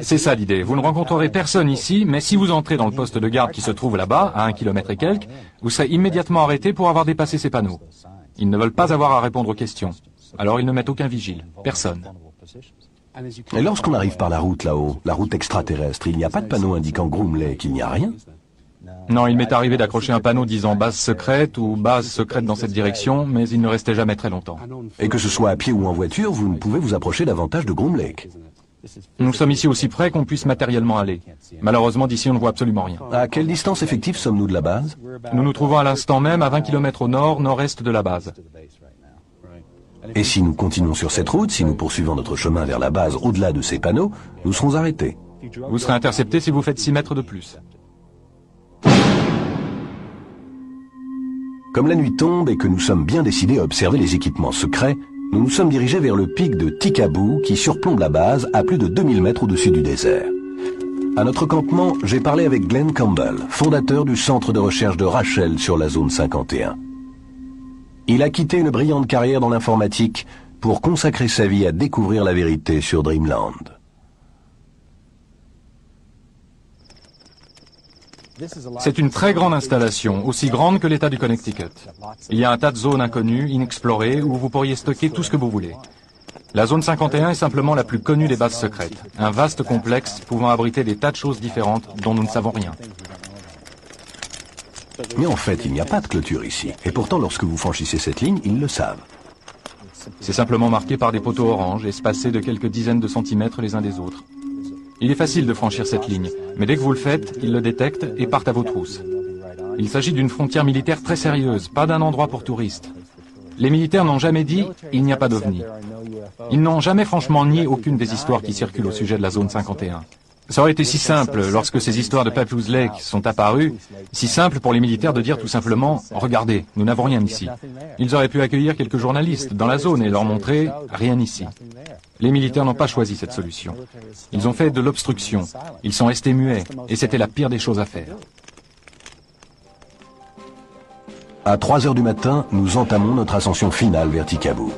C'est ça l'idée. Vous ne rencontrerez personne ici, mais si vous entrez dans le poste de garde qui se trouve là-bas, à 1 km et quelques, vous serez immédiatement arrêté pour avoir dépassé ces panneaux. Ils ne veulent pas avoir à répondre aux questions. Alors ils ne mettent aucun vigile. Personne. Et lorsqu'on arrive par la route là-haut, la route extraterrestre, il n'y a pas de panneau indiquant Groom Lake, il n'y a rien? Non, il m'est arrivé d'accrocher un panneau disant base secrète ou base secrète dans cette direction, mais il ne restait jamais très longtemps. Et que ce soit à pied ou en voiture, vous ne pouvez vous approcher davantage de Groom Lake. Nous sommes ici aussi près qu'on puisse matériellement aller. Malheureusement, d'ici, on ne voit absolument rien. À quelle distance effective sommes-nous de la base? Nous nous trouvons à l'instant même à 20 km au nord-nord-est de la base. Et si nous continuons sur cette route, si nous poursuivons notre chemin vers la base au-delà de ces panneaux, nous serons arrêtés. Vous serez intercepté si vous faites 6 mètres de plus. Comme la nuit tombe et que nous sommes bien décidés à observer les équipements secrets, nous nous sommes dirigés vers le pic de Tikaboo qui surplombe la base à plus de 2000 mètres au-dessus du désert. À notre campement, j'ai parlé avec Glenn Campbell, fondateur du centre de recherche de Rachel sur la zone 51. Il a quitté une brillante carrière dans l'informatique pour consacrer sa vie à découvrir la vérité sur Dreamland. C'est une très grande installation, aussi grande que l'État du Connecticut. Il y a un tas de zones inconnues, inexplorées, où vous pourriez stocker tout ce que vous voulez. La zone 51 est simplement la plus connue des bases secrètes, un vaste complexe pouvant abriter des tas de choses différentes dont nous ne savons rien. Mais en fait, il n'y a pas de clôture ici. Et pourtant, lorsque vous franchissez cette ligne, ils le savent. C'est simplement marqué par des poteaux oranges, espacés de quelques dizaines de centimètres les uns des autres. Il est facile de franchir cette ligne, mais dès que vous le faites, ils le détectent et partent à vos trousses. Il s'agit d'une frontière militaire très sérieuse, pas d'un endroit pour touristes. Les militaires n'ont jamais dit « il n'y a pas d'OVNI ». Ils n'ont jamais franchement nié aucune des histoires qui circulent au sujet de la zone 51. Ça aurait été si simple, lorsque ces histoires de Papoose Lake sont apparues, si simple pour les militaires de dire tout simplement « regardez, nous n'avons rien ici ». Ils auraient pu accueillir quelques journalistes dans la zone et leur montrer « rien ici ». Les militaires n'ont pas choisi cette solution. Ils ont fait de l'obstruction, ils sont restés muets, et c'était la pire des choses à faire. À 3 heures du matin, nous entamons notre ascension finale vers Tikaboo.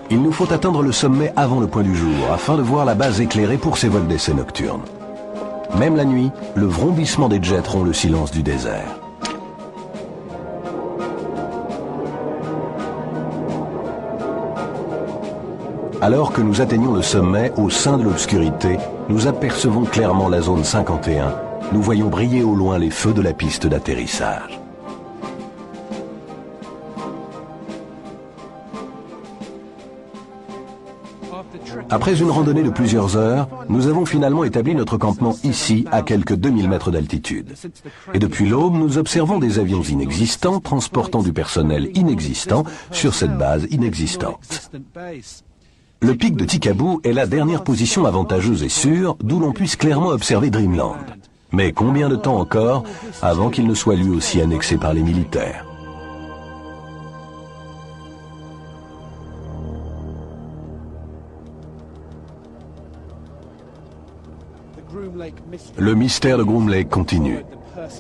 Il nous faut atteindre le sommet avant le point du jour, afin de voir la base éclairée pour ces vols d'essai nocturnes. Même la nuit, le vrombissement des jets rompt le silence du désert. Alors que nous atteignons le sommet, au sein de l'obscurité, nous apercevons clairement la zone 51. Nous voyons briller au loin les feux de la piste d'atterrissage. Après une randonnée de plusieurs heures, nous avons finalement établi notre campement ici, à quelques 2000 mètres d'altitude. Et depuis l'aube, nous observons des avions inexistants transportant du personnel inexistant sur cette base inexistante. Le pic de Tikaboo est la dernière position avantageuse et sûre d'où l'on puisse clairement observer Dreamland. Mais combien de temps encore avant qu'il ne soit lui aussi annexé par les militaires ? Le mystère de Groom Lake continue.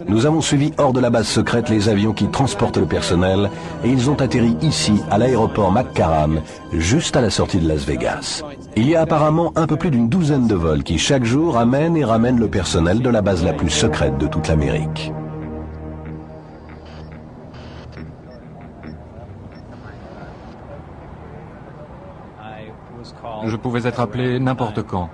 Nous avons suivi hors de la base secrète les avions qui transportent le personnel et ils ont atterri ici, à l'aéroport McCarran, juste à la sortie de Las Vegas. Il y a apparemment un peu plus d'une douzaine de vols qui chaque jour amènent et ramènent le personnel de la base la plus secrète de toute l'Amérique. Je pouvais être appelé n'importe quand.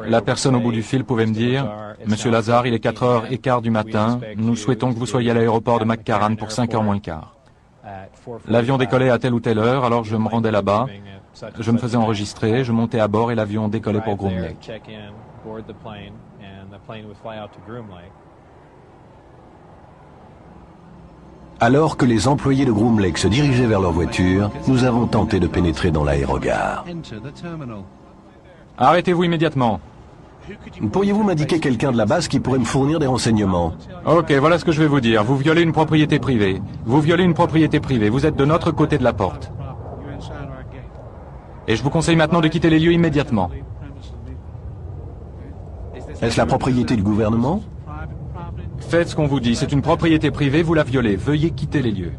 La personne au bout du fil pouvait me dire « Monsieur Lazar, il est 4h15 du matin, nous souhaitons que vous soyez à l'aéroport de McCarran pour 5h moins le quart. » L'avion décollait à telle ou telle heure, alors je me rendais là-bas, je me faisais enregistrer, je montais à bord et l'avion décollait pour Groom Lake. Alors que les employés de Groom Lake se dirigeaient vers leur voiture, nous avons tenté de pénétrer dans l'aérogare. Arrêtez-vous immédiatement. Pourriez-vous m'indiquer quelqu'un de la base qui pourrait me fournir des renseignements? Ok, voilà ce que je vais vous dire. Vous violez une propriété privée. Vous violez une propriété privée. Vous êtes de notre côté de la porte. Et je vous conseille maintenant de quitter les lieux immédiatement. Est-ce la propriété du gouvernement? Faites ce qu'on vous dit. C'est une propriété privée, vous la violez. Veuillez quitter les lieux.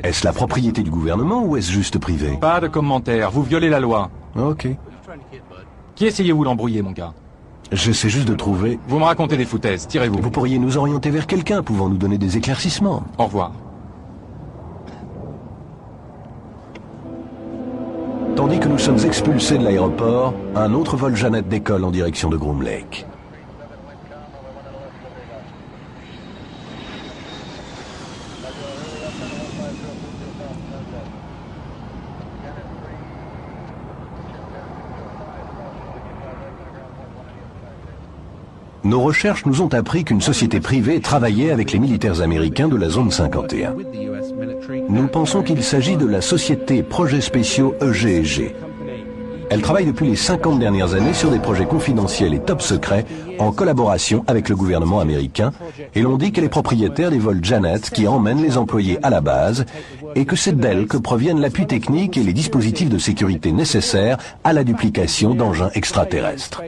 Est-ce la propriété du gouvernement ou est-ce juste privé? Pas de commentaires. Vous violez la loi. Ok. Qui essayez-vous d'embrouiller, mon gars? J'essaie juste de trouver... Vous me racontez des foutaises. Tirez-vous. Vous pourriez nous orienter vers quelqu'un pouvant nous donner des éclaircissements. Au revoir. Tandis que nous sommes expulsés de l'aéroport, un autre vol Jeannette décolle en direction de Groom Lake. Nos recherches nous ont appris qu'une société privée travaillait avec les militaires américains de la zone 51. Nous pensons qu'il s'agit de la société Projets Spéciaux EG&G. Elle travaille depuis les 50 dernières années sur des projets confidentiels et top secrets en collaboration avec le gouvernement américain et l'on dit qu'elle est propriétaire des vols Janet qui emmènent les employés à la base et que c'est d'elle que proviennent l'appui technique et les dispositifs de sécurité nécessaires à la duplication d'engins extraterrestres.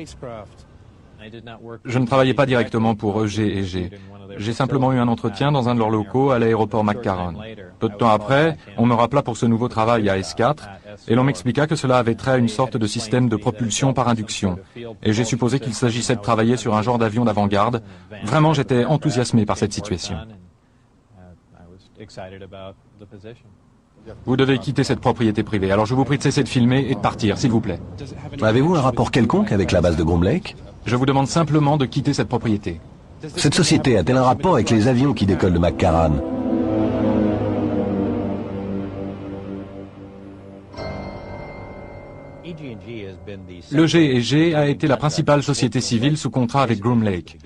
Je ne travaillais pas directement pour EG&G. J'ai simplement eu un entretien dans un de leurs locaux à l'aéroport McCarran. Peu de temps après, on me rappela pour ce nouveau travail à S4 et l'on m'expliqua que cela avait trait à une sorte de système de propulsion par induction. Et j'ai supposé qu'il s'agissait de travailler sur un genre d'avion d'avant-garde. Vraiment, j'étais enthousiasmé par cette situation. Vous devez quitter cette propriété privée. Alors je vous prie de cesser de filmer et de partir, s'il vous plaît. Avez-vous un rapport quelconque avec la base de Groom Lake? Je vous demande simplement de quitter cette propriété. Cette société a-t-elle un rapport avec les avions qui décollent de McCarran? Le G&G a été la principale société civile sous contrat avec Groom Lake,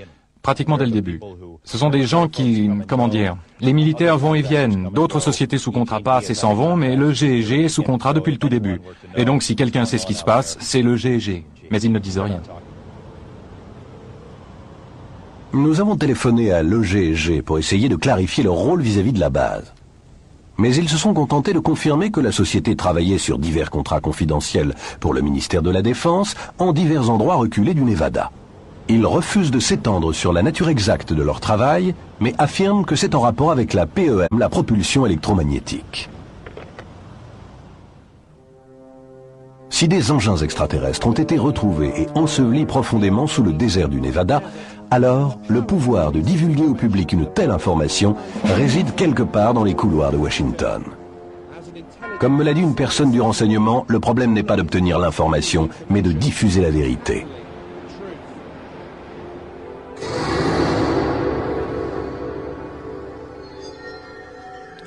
pratiquement dès le début. Ce sont des gens qui, comment dire, les militaires vont et viennent, d'autres sociétés sous contrat passent et s'en vont, mais le G&G est sous contrat depuis le tout début. Et donc si quelqu'un sait ce qui se passe, c'est le G&G. Mais ils ne disent rien. Nous avons téléphoné à l'EG&G pour essayer de clarifier leur rôle vis-à-vis de la base. Mais ils se sont contentés de confirmer que la société travaillait sur divers contrats confidentiels pour le ministère de la Défense en divers endroits reculés du Nevada. Ils refusent de s'étendre sur la nature exacte de leur travail, mais affirment que c'est en rapport avec la PEM, la propulsion électromagnétique. Si des engins extraterrestres ont été retrouvés et ensevelis profondément sous le désert du Nevada, alors le pouvoir de divulguer au public une telle information réside quelque part dans les couloirs de Washington. Comme me l'a dit une personne du renseignement, le problème n'est pas d'obtenir l'information, mais de diffuser la vérité.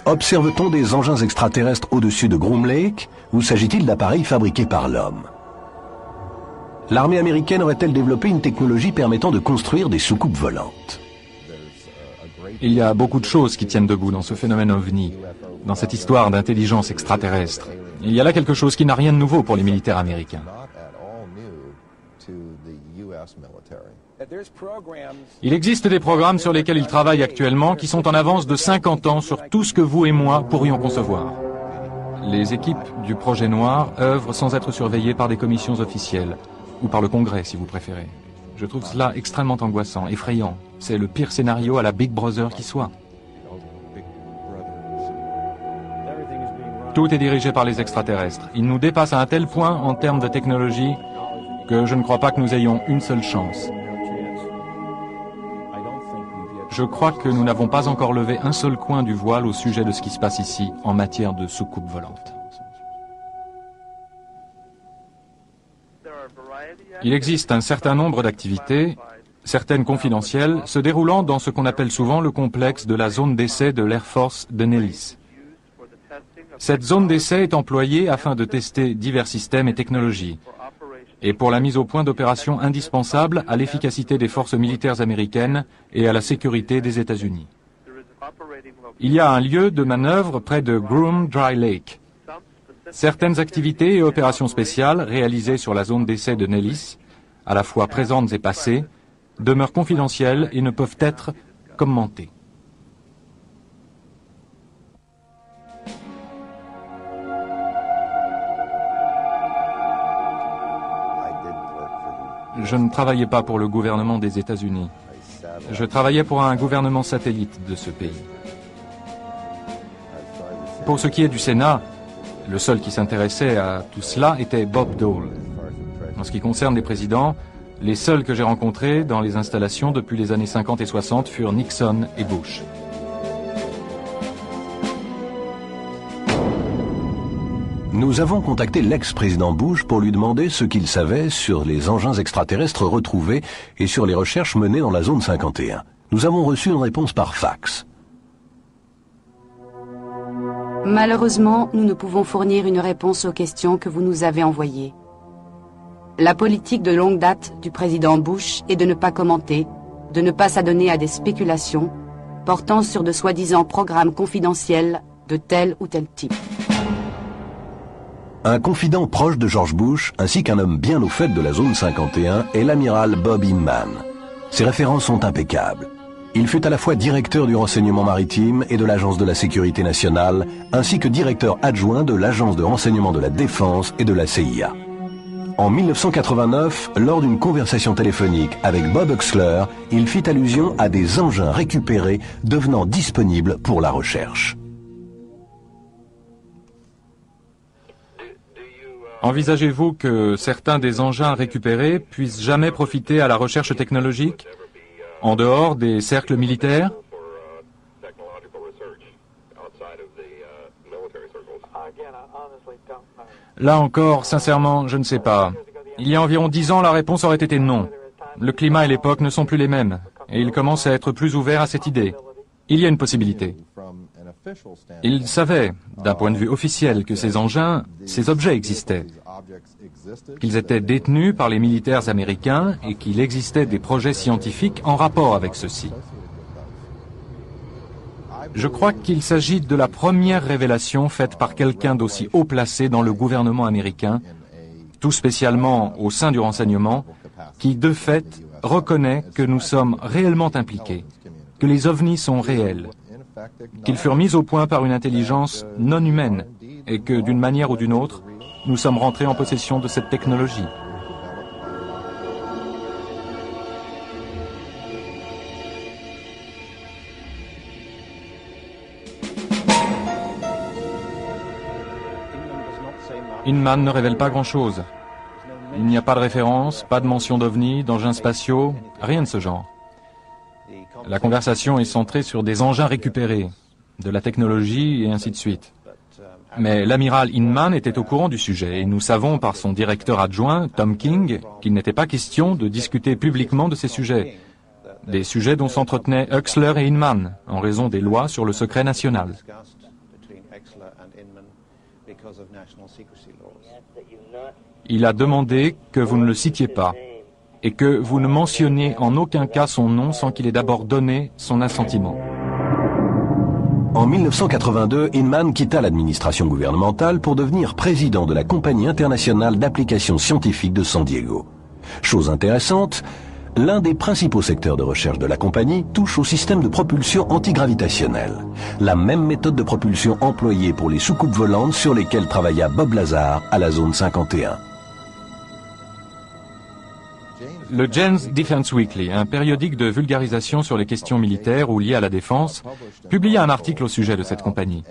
Observe-t-on des engins extraterrestres au-dessus de Groom Lake ou s'agit-il d'appareils fabriqués par l'homme? L'armée américaine aurait-elle développé une technologie permettant de construire des soucoupes volantes? Il y a beaucoup de choses qui tiennent debout dans ce phénomène OVNI, dans cette histoire d'intelligence extraterrestre. Il y a là quelque chose qui n'a rien de nouveau pour les militaires américains. Il existe des programmes sur lesquels ils travaillent actuellement qui sont en avance de 50 ans sur tout ce que vous et moi pourrions concevoir. Les équipes du projet noir œuvrent sans être surveillées par des commissions officielles, ou par le Congrès si vous préférez. Je trouve cela extrêmement angoissant, effrayant. C'est le pire scénario à la Big Brother qui soit. Tout est dirigé par les extraterrestres. Ils nous dépassent à un tel point en termes de technologie que je ne crois pas que nous ayons une seule chance. Je crois que nous n'avons pas encore levé un seul coin du voile au sujet de ce qui se passe ici en matière de soucoupe volante. Il existe un certain nombre d'activités, certaines confidentielles, se déroulant dans ce qu'on appelle souvent le complexe de la zone d'essai de l'Air Force de Nellis. Cette zone d'essai est employée afin de tester divers systèmes et technologies, et pour la mise au point d'opérations indispensables à l'efficacité des forces militaires américaines et à la sécurité des États-Unis. Il y a un lieu de manœuvre près de Groom Dry Lake. Certaines activités et opérations spéciales réalisées sur la zone d'essai de Nellis, à la fois présentes et passées, demeurent confidentielles et ne peuvent être commentées. Je ne travaillais pas pour le gouvernement des États-Unis. Je travaillais pour un gouvernement satellite de ce pays. Pour ce qui est du Sénat, le seul qui s'intéressait à tout cela était Bob Dole. En ce qui concerne les présidents, les seuls que j'ai rencontrés dans les installations depuis les années 50 et 60 furent Nixon et Bush. Nous avons contacté l'ex-président Bush pour lui demander ce qu'il savait sur les engins extraterrestres retrouvés et sur les recherches menées dans la zone 51. Nous avons reçu une réponse par fax. Malheureusement, nous ne pouvons fournir une réponse aux questions que vous nous avez envoyées. La politique de longue date du président Bush est de ne pas commenter, de ne pas s'adonner à des spéculations portant sur de soi-disant programmes confidentiels de tel ou tel type. Un confident proche de George Bush, ainsi qu'un homme bien au fait de la zone 51, est l'amiral Bob Inman. Ses références sont impeccables. Il fut à la fois directeur du renseignement maritime et de l'Agence de la sécurité nationale, ainsi que directeur adjoint de l'Agence de renseignement de la défense et de la CIA. En 1989, lors d'une conversation téléphonique avec Bob Uxler, il fit allusion à des engins récupérés devenant disponibles pour la recherche. Envisagez-vous que certains des engins récupérés puissent jamais profiter à la recherche technologique, en dehors des cercles militaires? Là encore, sincèrement, je ne sais pas. Il y a environ 10 ans, la réponse aurait été non. Le climat et l'époque ne sont plus les mêmes, et il commence à être plus ouvert à cette idée. Il y a une possibilité. Il savait, d'un point de vue officiel, que ces engins, ces objets existaient, qu'ils étaient détenus par les militaires américains et qu'il existait des projets scientifiques en rapport avec ceux-ci. Je crois qu'il s'agit de la première révélation faite par quelqu'un d'aussi haut placé dans le gouvernement américain, tout spécialement au sein du renseignement, qui de fait reconnaît que nous sommes réellement impliqués, que les ovnis sont réels, qu'ils furent mis au point par une intelligence non humaine et que, d'une manière ou d'une autre, nous sommes rentrés en possession de cette technologie. Inman ne révèle pas grand-chose. Il n'y a pas de référence, pas de mention d'ovnis, d'engins spatiaux, rien de ce genre. La conversation est centrée sur des engins récupérés, de la technologie et ainsi de suite. Mais l'amiral Inman était au courant du sujet et nous savons par son directeur adjoint, Tom King, qu'il n'était pas question de discuter publiquement de ces sujets. Des sujets dont s'entretenaient Uxler et Inman en raison des lois sur le secret national. Il a demandé que vous ne le citiez pas et que vous ne mentionniez en aucun cas son nom sans qu'il ait d'abord donné son assentiment. En 1982, Inman quitta l'administration gouvernementale pour devenir président de la Compagnie internationale d'applications scientifiques de San Diego. Chose intéressante, l'un des principaux secteurs de recherche de la compagnie touche au système de propulsion antigravitationnelle, la même méthode de propulsion employée pour les soucoupes volantes sur lesquelles travailla Bob Lazar à la zone 51. Le Jane's Defense Weekly, un périodique de vulgarisation sur les questions militaires ou liées à la défense, publia un article au sujet de cette compagnie.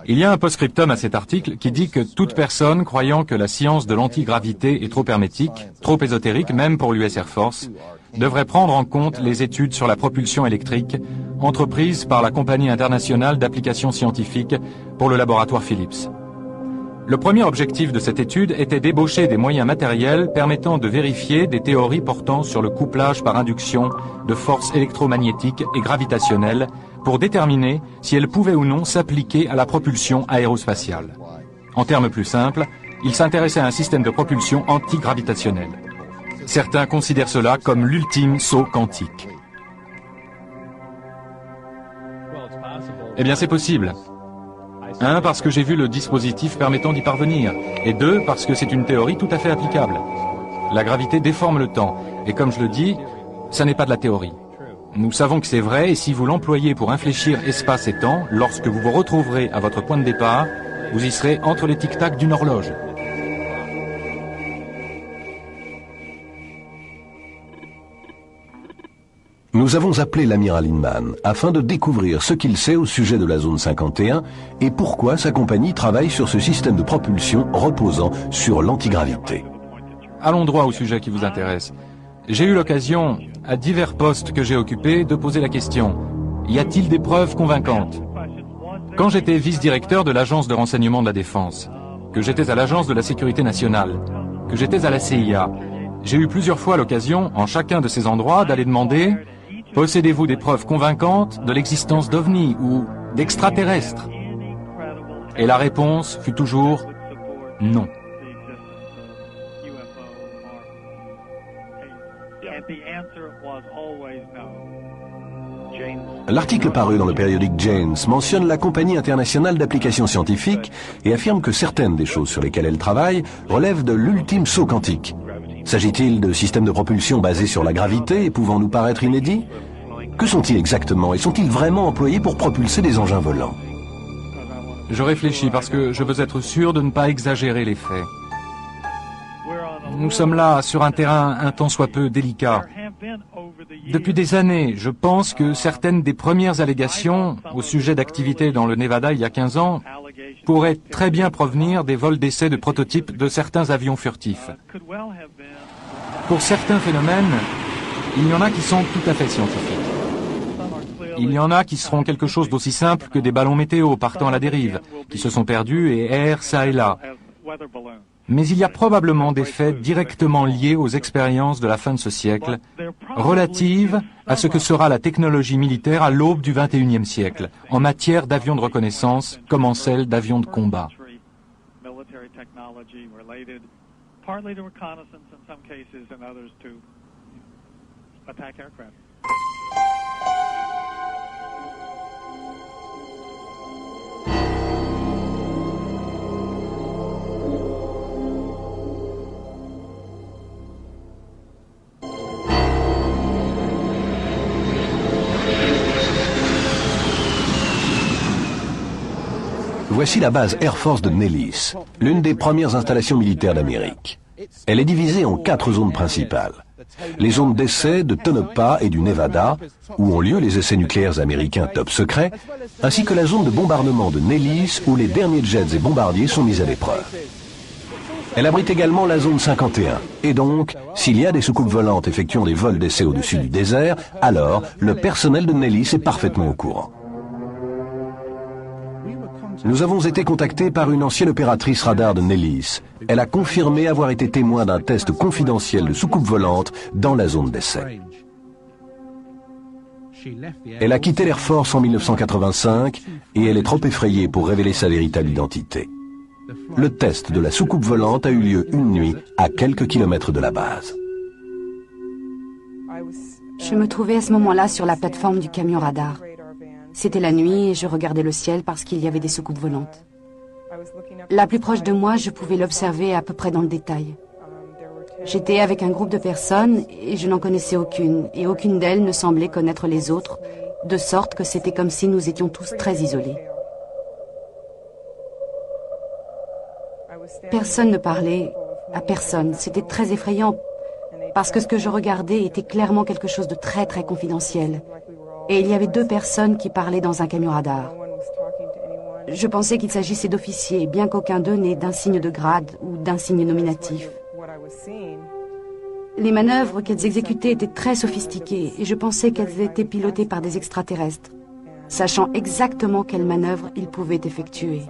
Il y a un post-scriptum à cet article qui dit que toute personne croyant que la science de l'antigravité est trop hermétique, trop ésotérique même pour l'US Air Force, devrait prendre en compte les études sur la propulsion électrique entreprises par la Compagnie internationale d'applications scientifiques pour le laboratoire Phillips. Le premier objectif de cette étude était d'ébaucher des moyens matériels permettant de vérifier des théories portant sur le couplage par induction de forces électromagnétiques et gravitationnelles pour déterminer si elles pouvaient ou non s'appliquer à la propulsion aérospatiale. En termes plus simples, il s'intéressait à un système de propulsion antigravitationnel. Certains considèrent cela comme l'ultime saut quantique. Eh bien, c'est possible. 1, parce que j'ai vu le dispositif permettant d'y parvenir. Et 2, parce que c'est une théorie tout à fait applicable. La gravité déforme le temps. Et comme je le dis, ça n'est pas de la théorie. Nous savons que c'est vrai, et si vous l'employez pour infléchir espace et temps, lorsque vous vous retrouverez à votre point de départ, vous y serez entre les tic-tac d'une horloge. Nous avons appelé l'amiral Inman afin de découvrir ce qu'il sait au sujet de la zone 51 et pourquoi sa compagnie travaille sur ce système de propulsion reposant sur l'antigravité. Allons droit au sujet qui vous intéresse. J'ai eu l'occasion, à divers postes que j'ai occupés, de poser la question: y a-t-il des preuves convaincantes? Quand j'étais vice-directeur de l'agence de renseignement de la défense, que j'étais à l'agence de la sécurité nationale, que j'étais à la CIA, j'ai eu plusieurs fois l'occasion, en chacun de ces endroits, d'aller demander: possédez-vous des preuves convaincantes de l'existence d'ovnis ou d'extraterrestres? Et la réponse fut toujours non. L'article paru dans le périodique Jane's mentionne la Compagnie internationale d'applications scientifiques et affirme que certaines des choses sur lesquelles elle travaille relèvent de l'ultime saut quantique. S'agit-il de systèmes de propulsion basés sur la gravité et pouvant nous paraître inédits? Que sont-ils exactement et sont-ils vraiment employés pour propulser des engins volants? Je réfléchis parce que je veux être sûr de ne pas exagérer les faits. Nous sommes là sur un terrain un tant soit peu délicat. Depuis des années, je pense que certaines des premières allégations au sujet d'activités dans le Nevada il y a 15 ans pourraient très bien provenir des vols d'essais de prototypes de certains avions furtifs. Pour certains phénomènes, il y en a qui sont tout à fait scientifiques. Il y en a qui seront quelque chose d'aussi simple que des ballons météo partant à la dérive, qui se sont perdus et errent ça et là. Mais il y a probablement des faits directement liés aux expériences de la fin de ce siècle, relatives à ce que sera la technologie militaire à l'aube du XXIe siècle, en matière d'avions de reconnaissance comme en celle d'avions de combat. Voici la base Air Force de Nellis, l'une des premières installations militaires d'Amérique. Elle est divisée en 4 zones principales. Les zones d'essai de Tonopah et du Nevada, où ont lieu les essais nucléaires américains top secret, ainsi que la zone de bombardement de Nellis, où les derniers jets et bombardiers sont mis à l'épreuve. Elle abrite également la zone 51, et donc, s'il y a des soucoupes volantes effectuant des vols d'essai au-dessus du désert, alors le personnel de Nellis est parfaitement au courant. Nous avons été contactés par une ancienne opératrice radar de Nellis. Elle a confirmé avoir été témoin d'un test confidentiel de soucoupe volante dans la zone d'essai. Elle a quitté l'Air Force en 1985 et elle est trop effrayée pour révéler sa véritable identité. Le test de la soucoupe volante a eu lieu une nuit à quelques kilomètres de la base. Je me trouvais à ce moment-là sur la plateforme du camion radar. C'était la nuit et je regardais le ciel parce qu'il y avait des soucoupes volantes. La plus proche de moi, je pouvais l'observer à peu près dans le détail. J'étais avec un groupe de personnes et je n'en connaissais aucune, et aucune d'elles ne semblait connaître les autres, de sorte que c'était comme si nous étions tous très isolés. Personne ne parlait à personne, c'était très effrayant, parce que ce que je regardais était clairement quelque chose de très très confidentiel. Et il y avait 2 personnes qui parlaient dans un camion radar. Je pensais qu'il s'agissait d'officiers, bien qu'aucun d'eux n'ait d'insigne de grade ou d'insigne nominatif. Les manœuvres qu'elles exécutaient étaient très sophistiquées et je pensais qu'elles étaient pilotées par des extraterrestres, sachant exactement quelles manœuvres ils pouvaient effectuer.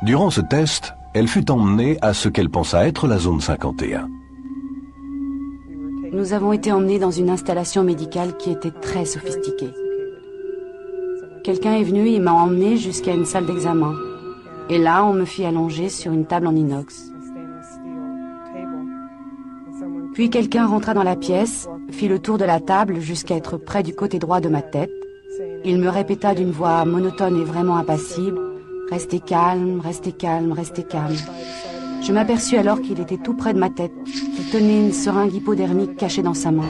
Durant ce test, elle fut emmenée à ce qu'elle pensa être la zone 51. Nous avons été emmenés dans une installation médicale qui était très sophistiquée. Quelqu'un est venu et m'a emmené jusqu'à une salle d'examen. Et là, on me fit allonger sur une table en inox. Puis quelqu'un rentra dans la pièce, fit le tour de la table jusqu'à être près du côté droit de ma tête. Il me répéta d'une voix monotone et vraiment impassible: restez calme, restez calme, restez calme. Je m'aperçus alors qu'il était tout près de ma tête, qu'il tenait une seringue hypodermique cachée dans sa main.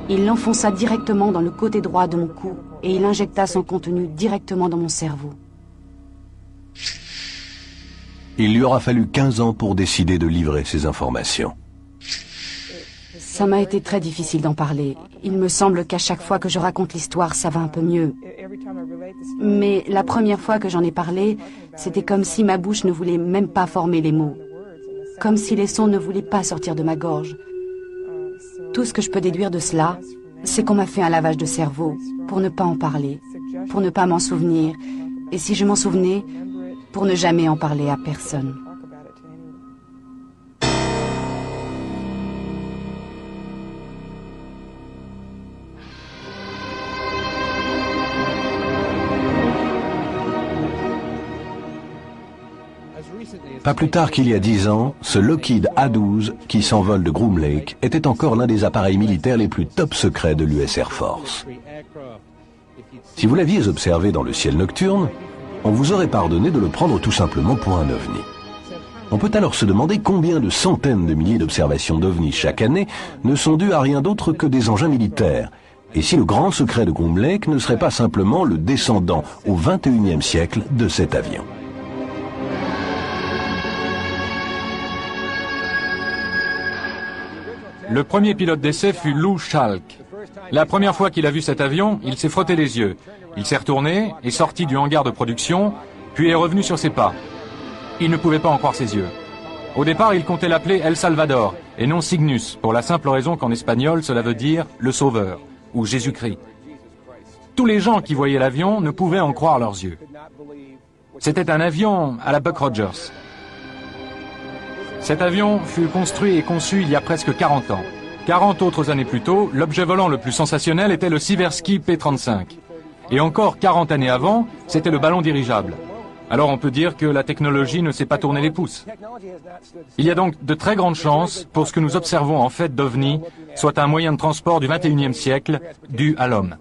Il l'enfonça directement dans le côté droit de mon cou et il injecta son contenu directement dans mon cerveau. Il lui aura fallu 15 ans pour décider de livrer ces informations. Ça m'a été très difficile d'en parler. Il me semble qu'à chaque fois que je raconte l'histoire, ça va un peu mieux. Mais la première fois que j'en ai parlé, c'était comme si ma bouche ne voulait même pas former les mots. Comme si les sons ne voulaient pas sortir de ma gorge. Tout ce que je peux déduire de cela, c'est qu'on m'a fait un lavage de cerveau pour ne pas en parler, pour ne pas m'en souvenir. Et si je m'en souvenais, pour ne jamais en parler à personne. Pas plus tard qu'il y a 10 ans, ce Lockheed A-12 qui s'envole de Groom Lake était encore l'un des appareils militaires les plus top secrets de l'US Air Force. Si vous l'aviez observé dans le ciel nocturne, on vous aurait pardonné de le prendre tout simplement pour un ovni. On peut alors se demander combien de centaines de milliers d'observations d'ovnis chaque année ne sont dues à rien d'autre que des engins militaires, et si le grand secret de Groom Lake ne serait pas simplement le descendant au XXIe siècle de cet avion. Le premier pilote d'essai fut Lou Schalk. La première fois qu'il a vu cet avion, il s'est frotté les yeux. Il s'est retourné, est sorti du hangar de production, puis est revenu sur ses pas. Il ne pouvait pas en croire ses yeux. Au départ, il comptait l'appeler El Salvador, et non Cygnus, pour la simple raison qu'en espagnol, cela veut dire « le Sauveur » ou « Jésus-Christ ». Tous les gens qui voyaient l'avion ne pouvaient en croire leurs yeux. C'était un avion à la Buck Rogers. Cet avion fut construit et conçu il y a presque 40 ans. 40 autres années plus tôt, l'objet volant le plus sensationnel était le Sikorsky P-35. Et encore 40 années avant, c'était le ballon dirigeable. Alors on peut dire que la technologie ne s'est pas tourné les pouces. Il y a donc de très grandes chances pour ce que nous observons en fait d'OVNI soit un moyen de transport du XXIe siècle dû à l'homme.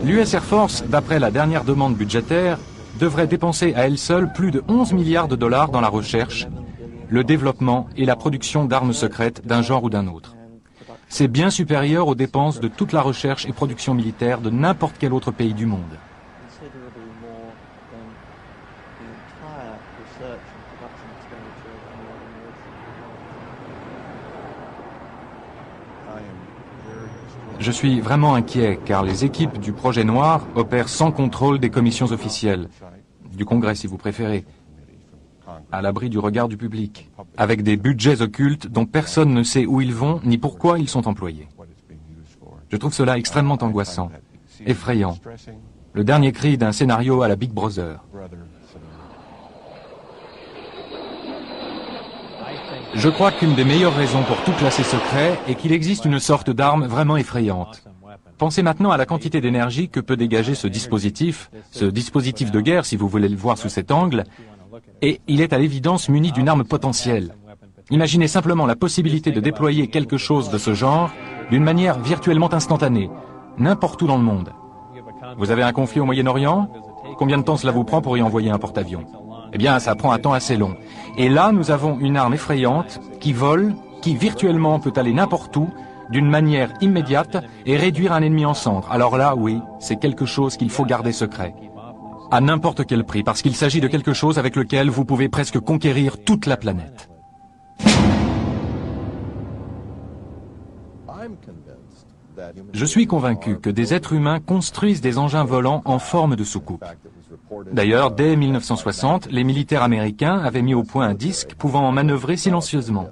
L'US Air Force, d'après la dernière demande budgétaire, devrait dépenser à elle seule plus de 11 milliards de dollars dans la recherche, le développement et la production d'armes secrètes d'un genre ou d'un autre. C'est bien supérieur aux dépenses de toute la recherche et production militaire de n'importe quel autre pays du monde. Je suis vraiment inquiet car les équipes du projet noir opèrent sans contrôle des commissions officielles, du Congrès si vous préférez, à l'abri du regard du public, avec des budgets occultes dont personne ne sait où ils vont ni pourquoi ils sont employés. Je trouve cela extrêmement angoissant, effrayant, le dernier cri d'un scénario à la Big Brother. Je crois qu'une des meilleures raisons pour tout classer secret est qu'il existe une sorte d'arme vraiment effrayante. Pensez maintenant à la quantité d'énergie que peut dégager ce dispositif de guerre si vous voulez le voir sous cet angle, et il est à l'évidence muni d'une arme potentielle. Imaginez simplement la possibilité de déployer quelque chose de ce genre d'une manière virtuellement instantanée, n'importe où dans le monde. Vous avez un conflit au Moyen-Orient? Combien de temps cela vous prend pour y envoyer un porte-avions? Eh bien, ça prend un temps assez long. Et là, nous avons une arme effrayante qui vole, qui virtuellement peut aller n'importe où, d'une manière immédiate, et réduire un ennemi en cendres. Alors là, oui, c'est quelque chose qu'il faut garder secret. À n'importe quel prix, parce qu'il s'agit de quelque chose avec lequel vous pouvez presque conquérir toute la planète. Je suis convaincu que des êtres humains construisent des engins volants en forme de soucoupe. D'ailleurs, dès 1960, les militaires américains avaient mis au point un disque pouvant manœuvrer silencieusement.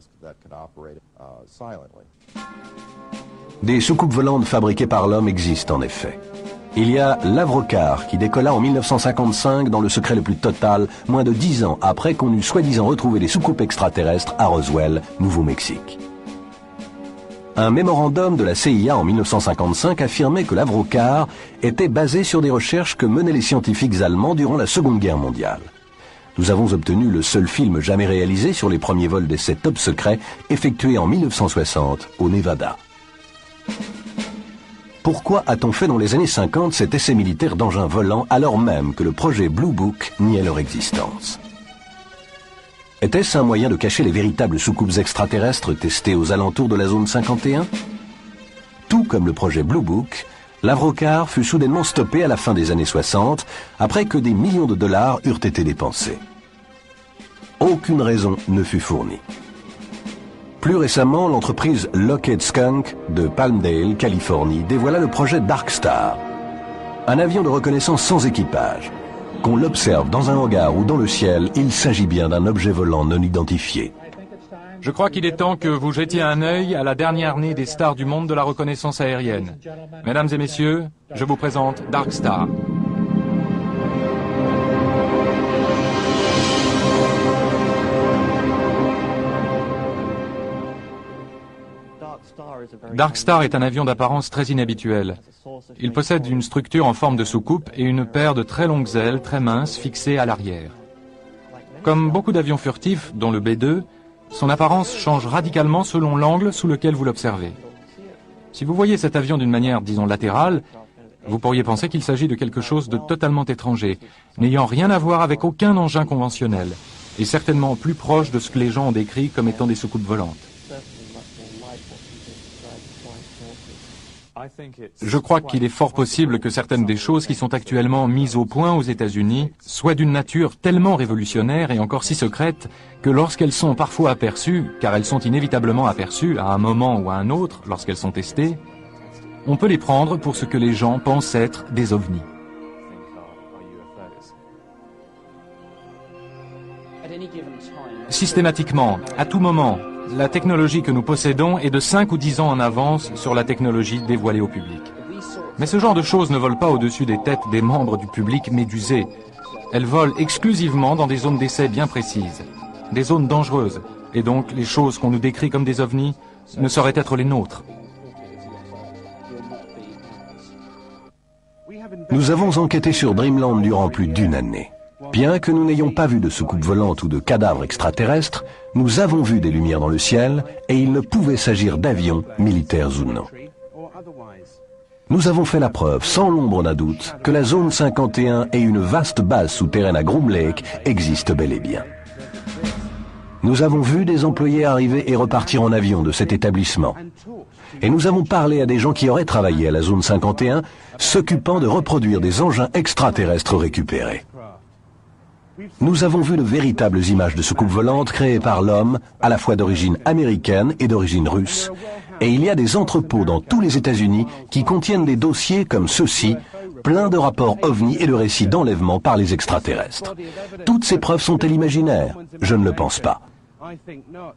Des soucoupes volantes fabriquées par l'homme existent en effet. Il y a l'Avrocar qui décolla en 1955 dans le secret le plus total, moins de 10 ans après qu'on eût soi-disant retrouvé des soucoupes extraterrestres à Roswell, Nouveau-Mexique. Un mémorandum de la CIA en 1955 affirmait que l'Avrocar était basé sur des recherches que menaient les scientifiques allemands durant la Seconde Guerre mondiale. Nous avons obtenu le seul film jamais réalisé sur les premiers vols d'essais top secrets effectués en 1960 au Nevada. Pourquoi a-t-on fait dans les années 50 cet essai militaire d'engins volants alors même que le projet Blue Book niait leur existence? Était-ce un moyen de cacher les véritables soucoupes extraterrestres testées aux alentours de la zone 51? Tout comme le projet Blue Book, l'Avrocar fut soudainement stoppé à la fin des années 60 après que des millions de dollars eurent été dépensés. Aucune raison ne fut fournie. Plus récemment, l'entreprise Lockheed Skunk de Palmdale, Californie, dévoila le projet Dark Star, un avion de reconnaissance sans équipage. Qu'on l'observe dans un hangar ou dans le ciel, il s'agit bien d'un objet volant non identifié. Je crois qu'il est temps que vous jetiez un œil à la dernière née des stars du monde de la reconnaissance aérienne. Mesdames et messieurs, je vous présente Dark Star. Dark Star est un avion d'apparence très inhabituelle. Il possède une structure en forme de soucoupe et une paire de très longues ailes très minces fixées à l'arrière. Comme beaucoup d'avions furtifs, dont le B-2, son apparence change radicalement selon l'angle sous lequel vous l'observez. Si vous voyez cet avion d'une manière, disons, latérale, vous pourriez penser qu'il s'agit de quelque chose de totalement étranger, n'ayant rien à voir avec aucun engin conventionnel, et certainement plus proche de ce que les gens ont décrit comme étant des soucoupes volantes. Je crois qu'il est fort possible que certaines des choses qui sont actuellement mises au point aux États-Unis soient d'une nature tellement révolutionnaire et encore si secrète que lorsqu'elles sont parfois aperçues, car elles sont inévitablement aperçues à un moment ou à un autre lorsqu'elles sont testées, on peut les prendre pour ce que les gens pensent être des ovnis. Systématiquement, à tout moment, la technologie que nous possédons est de 5 ou 10 ans en avance sur la technologie dévoilée au public. Mais ce genre de choses ne vole pas au-dessus des têtes des membres du public médusés. Elles volent exclusivement dans des zones d'essai bien précises, des zones dangereuses, et donc les choses qu'on nous décrit comme des ovnis ne sauraient être les nôtres. Nous avons enquêté sur Dreamland durant plus d'une année. Bien que nous n'ayons pas vu de soucoupe volante ou de cadavres extraterrestres, nous avons vu des lumières dans le ciel et il ne pouvait s'agir d'avions, militaires ou non. Nous avons fait la preuve, sans l'ombre d'un doute, que la zone 51 et une vaste base souterraine à Groom Lake existent bel et bien. Nous avons vu des employés arriver et repartir en avion de cet établissement. Et nous avons parlé à des gens qui auraient travaillé à la zone 51, s'occupant de reproduire des engins extraterrestres récupérés. Nous avons vu de véritables images de soucoupes volantes créées par l'homme, à la fois d'origine américaine et d'origine russe. Et il y a des entrepôts dans tous les États-Unis qui contiennent des dossiers comme ceux-ci, pleins de rapports ovnis et de récits d'enlèvement par les extraterrestres. Toutes ces preuves sont-elles imaginaires? Je ne le pense pas.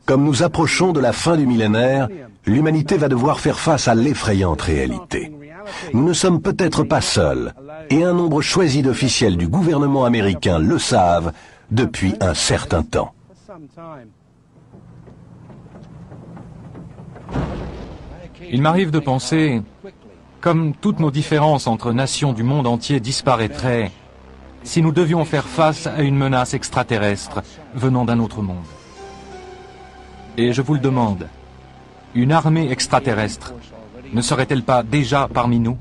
Comme nous approchons de la fin du millénaire, l'humanité va devoir faire face à l'effrayante réalité. Nous ne sommes peut-être pas seuls, et un nombre choisi d'officiels du gouvernement américain le savent depuis un certain temps. Il m'arrive de penser, comme toutes nos différences entre nations du monde entier disparaîtraient, si nous devions faire face à une menace extraterrestre venant d'un autre monde. Et je vous le demande, une armée extraterrestre ne serait-elle pas déjà parmi nous ?